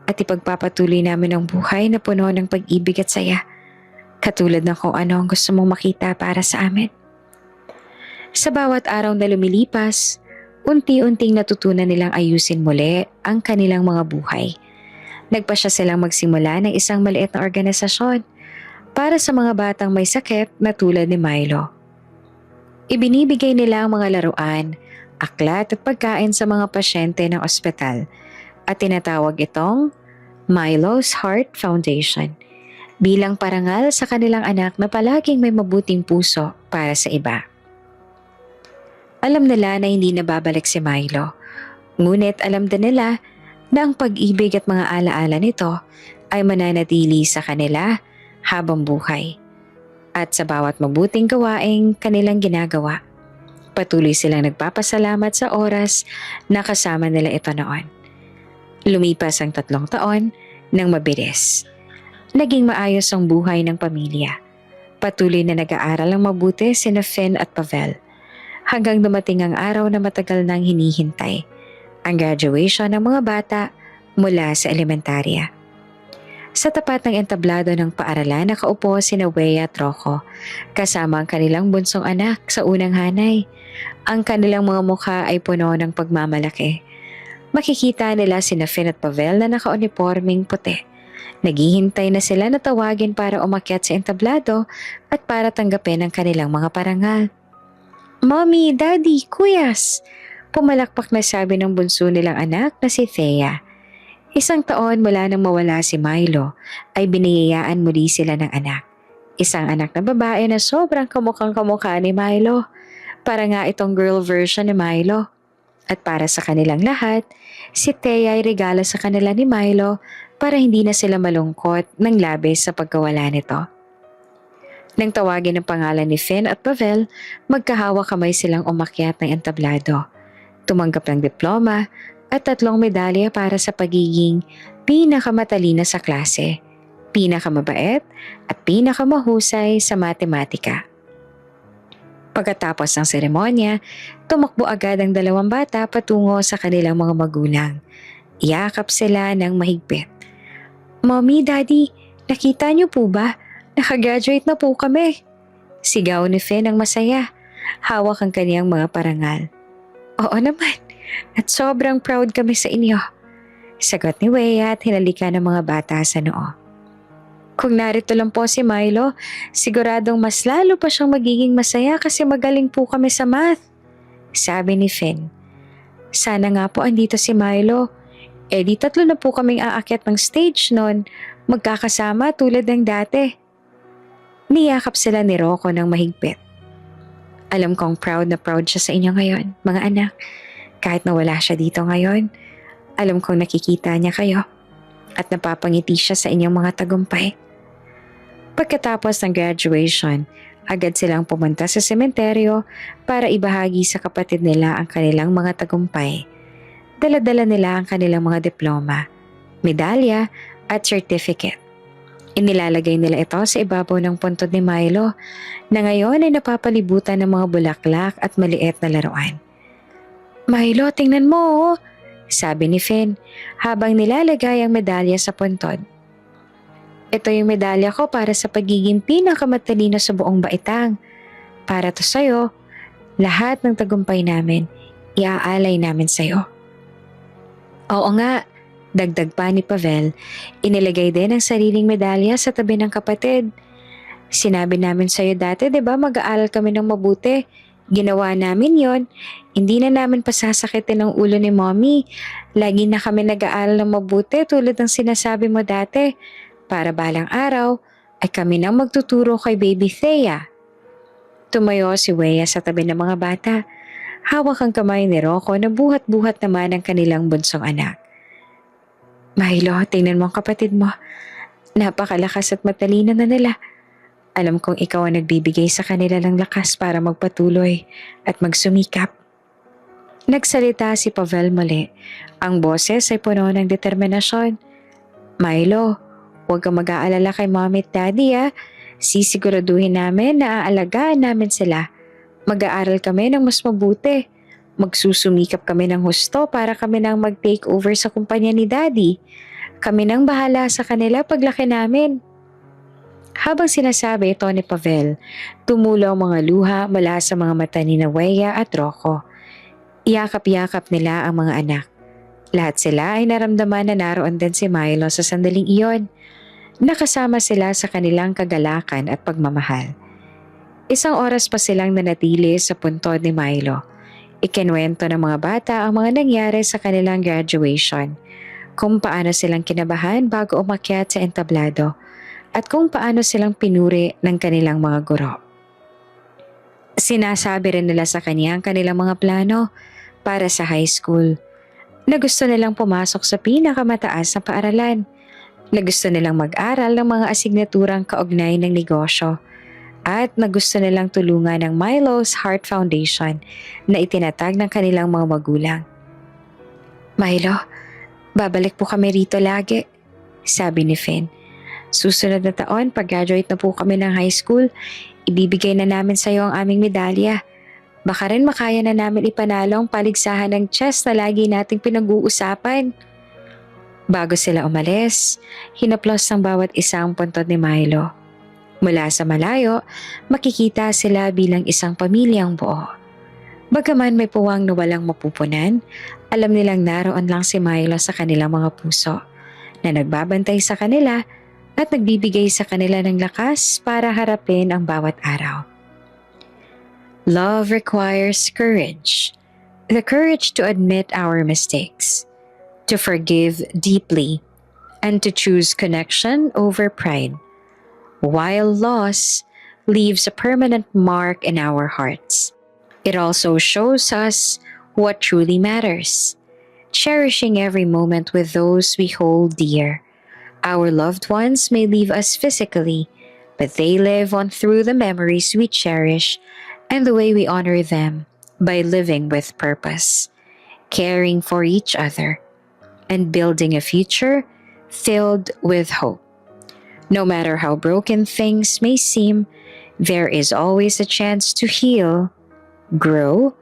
at ipagpapatuloy namin ang buhay na puno ng pag-ibig at saya, katulad ng kung ano ang gusto mong makita para sa amin. Sa bawat araw na lumilipas, unti-unting natutunan nilang ayusin muli ang kanilang mga buhay. Nagpasya silang magsimula ng isang maliit na organisasyon para sa mga batang may sakit na tulad ni Milo. Ibinibigay nila ang mga laruan, aklat at pagkain sa mga pasyente ng ospital at tinatawag itong Milo's Heart Foundation bilang parangal sa kanilang anak na palaging may mabuting puso para sa iba. Alam nila na hindi nababalik si Milo, ngunit alam din nila na ang pag-ibig at mga alaala nito ay mananatili sa kanila habang buhay. At sa bawat mabuting gawaing kanilang ginagawa, patuloy silang nagpapasalamat sa oras na kasama nila ito noon. Lumipas ang 3 taon nang mabilis. Naging maayos ang buhay ng pamilya. Patuloy na nag-aaral ang mabuti sina Finn at Pavel. Hanggang dumating ang araw na matagal nang hinihintay, ang graduation ng mga bata mula sa elementarya. Sa tapat ng entablado ng paaralan nakaupo sina Wea at Rocco, kasama ang kanilang bunsong anak sa unang hanay. Ang kanilang mga mukha ay puno ng pagmamalaki. Makikita nila sina Finn at Pavel na naka-uniforming puti. Naghihintay na sila na tawagin para umakyat sa entablado at para tanggapin ang kanilang mga parangal. "Mommy, Daddy, Kuyas!" Pumalakpak na sabi ng bunso nilang anak na si Thea. 1 taon mula nang mawala si Milo ay biniyayaan muli sila ng anak. Isang anak na babae na sobrang kamukhang kamukha ni Milo. Para nga itong girl version ni Milo. At para sa kanilang lahat, si Thea ay regalo sa kanila ni Milo para hindi na sila malungkot ng labis sa pagkawala nito. Nang tawagin ang pangalan ni Finn at Pavel, magkahawak kamay silang umakyat ng entablado. Tumanggap ng diploma at 3 medalya para sa pagiging pinakamatalino sa klase, pinakamabait at pinakamahusay sa matematika. Pagkatapos ng seremonya, tumakbo agad ang 2 bata patungo sa kanilang mga magulang. Iyakap sila ng mahigpit. "Mommy, Daddy, nakita niyo po ba? Nakagraduate na po kami." Sigaw ni Finn ang masaya. Hawak ang kaniyang mga parangal. "Oo naman. At sobrang proud kami sa inyo," sagot ni Wea at hinalika ng mga bata sa noo. "Kung narito lang po si Milo, siguradong mas lalo pa siyang magiging masaya kasi magaling po kami sa math," sabi ni Finn. "Sana nga po andito si Milo. Di 3 na po kaming aakyat ng stage noon, magkakasama tulad ng dati." Niyakap sila ni Rocco ng mahigpit. "Alam kong proud na proud siya sa inyo ngayon, mga anak. Kahit na wala siya dito ngayon, alam kong nakikita niya kayo at napapangiti siya sa inyong mga tagumpay." Pagkatapos ng graduation, agad silang pumunta sa sementeryo para ibahagi sa kapatid nila ang kanilang mga tagumpay. Dala-dala nila ang kanilang mga diploma, medalya at certificate. Inilalagay nila ito sa ibabaw ng puntod ni Milo na ngayon ay napapalibutan ng mga bulaklak at maliit na laruan. "Milo, tingnan mo," sabi ni Finn habang nilalagay ang medalya sa puntod. "Ito yung medalya ko para sa pagiging pinakamatalino sa buong baitang. Para to sa'yo, lahat ng tagumpay namin, iaalay namin sa'yo." "Oo nga," dagdag pa ni Pavel, inilagay din ang sariling medalya sa tabi ng kapatid. "Sinabi namin sa'yo dati, 'di ba, mag-aaral kami ng mabuti. Ginawa namin yon. Hindi na namin pasasakitin ang ulo ni Mommy. Lagi na kami nag-aaral ng mabuti tulad ng sinasabi mo dati. Para balang araw ay kami nang magtuturo kay Baby Thea." Tumayo si Wea sa tabi ng mga bata. Hawak ang kamay ni Rocco na buhat-buhat naman ang kanilang bunsong anak. "Milo, tingnan mo ang kapatid mo. Napakalakas at matalino na nila. Alam kong ikaw ang nagbibigay sa kanila ng lakas para magpatuloy at magsumikap." Nagsalita si Pavel muli. Ang boses ay puno ng determinasyon. "Milo, huwag kang mag-aalala kay Mommy at Daddy, ah. Sisiguraduhin namin na aalagaan namin sila. Mag-aaral kami ng mas mabuti. Magsusumikap kami ng husto para kami nang mag-take over sa kumpanya ni Daddy. Kami nang bahala sa kanila paglaki namin." Habang sinasabi ito ni Pavel, tumulo ang mga luha mula sa mga mata ni Wea at Rocco. Yakap-yakap nila ang mga anak. Lahat sila ay naramdaman na naroon din si Milo sa sandaling iyon. Nakasama sila sa kanilang kagalakan at pagmamahal. Isang oras pa silang nanatili sa puntod ni Milo. Ikinuwento ng mga bata ang mga nangyari sa kanilang graduation, kung paano silang kinabahan bago umakyat sa entablado, at kung paano silang pinuri ng kanilang mga guro. Sinasabi rin nila sa kanya ang kanilang mga plano para sa high school, na gusto nilang pumasok sa pinakamataas na paaralan, na gusto nilang mag-aral ng mga asignaturang kaugnay ng negosyo, at na gusto nilang tulungan ng Milo's Heart Foundation na itinatag ng kanilang mga magulang. Milo, babalik po kami rito lagi, sabi ni Finn. Susunod na taon, pag-graduate na po kami ng high school, ibibigay na namin sa iyo ang aming medalya. Baka rin makaya na namin ipanalo ang paligsahan ng chess na lagi nating pinag-uusapan. Bago sila umalis, hinaplos ng bawat isang puntod ni Milo. Mula sa malayo, makikita sila bilang isang pamilyang buo. Bagaman may puwang na walang mapupunan, alam nilang naroon lang si Milo sa kanilang mga puso, na nagbabantay sa kanila at nagbibigay sa kanila ng lakas para harapin ang bawat araw. Love requires courage. The courage to admit our mistakes, to forgive deeply, and to choose connection over pride. While loss leaves a permanent mark in our hearts, it also shows us what truly matters, cherishing every moment with those we hold dear. Our loved ones may leave us physically, but they live on through the memories we cherish and the way we honor them by living with purpose, caring for each other, and building a future filled with hope. No matter how broken things may seem, there is always a chance to heal, grow,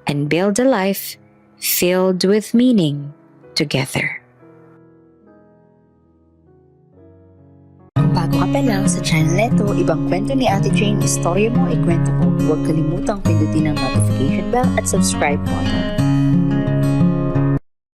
and build a life filled with meaning together. Bago ka pa lang sa channel neto, ibang kwento ni Ate Jane, istorya mo, ikwento ko. Huwag kalimutang pindutin ang notification bell at subscribe button.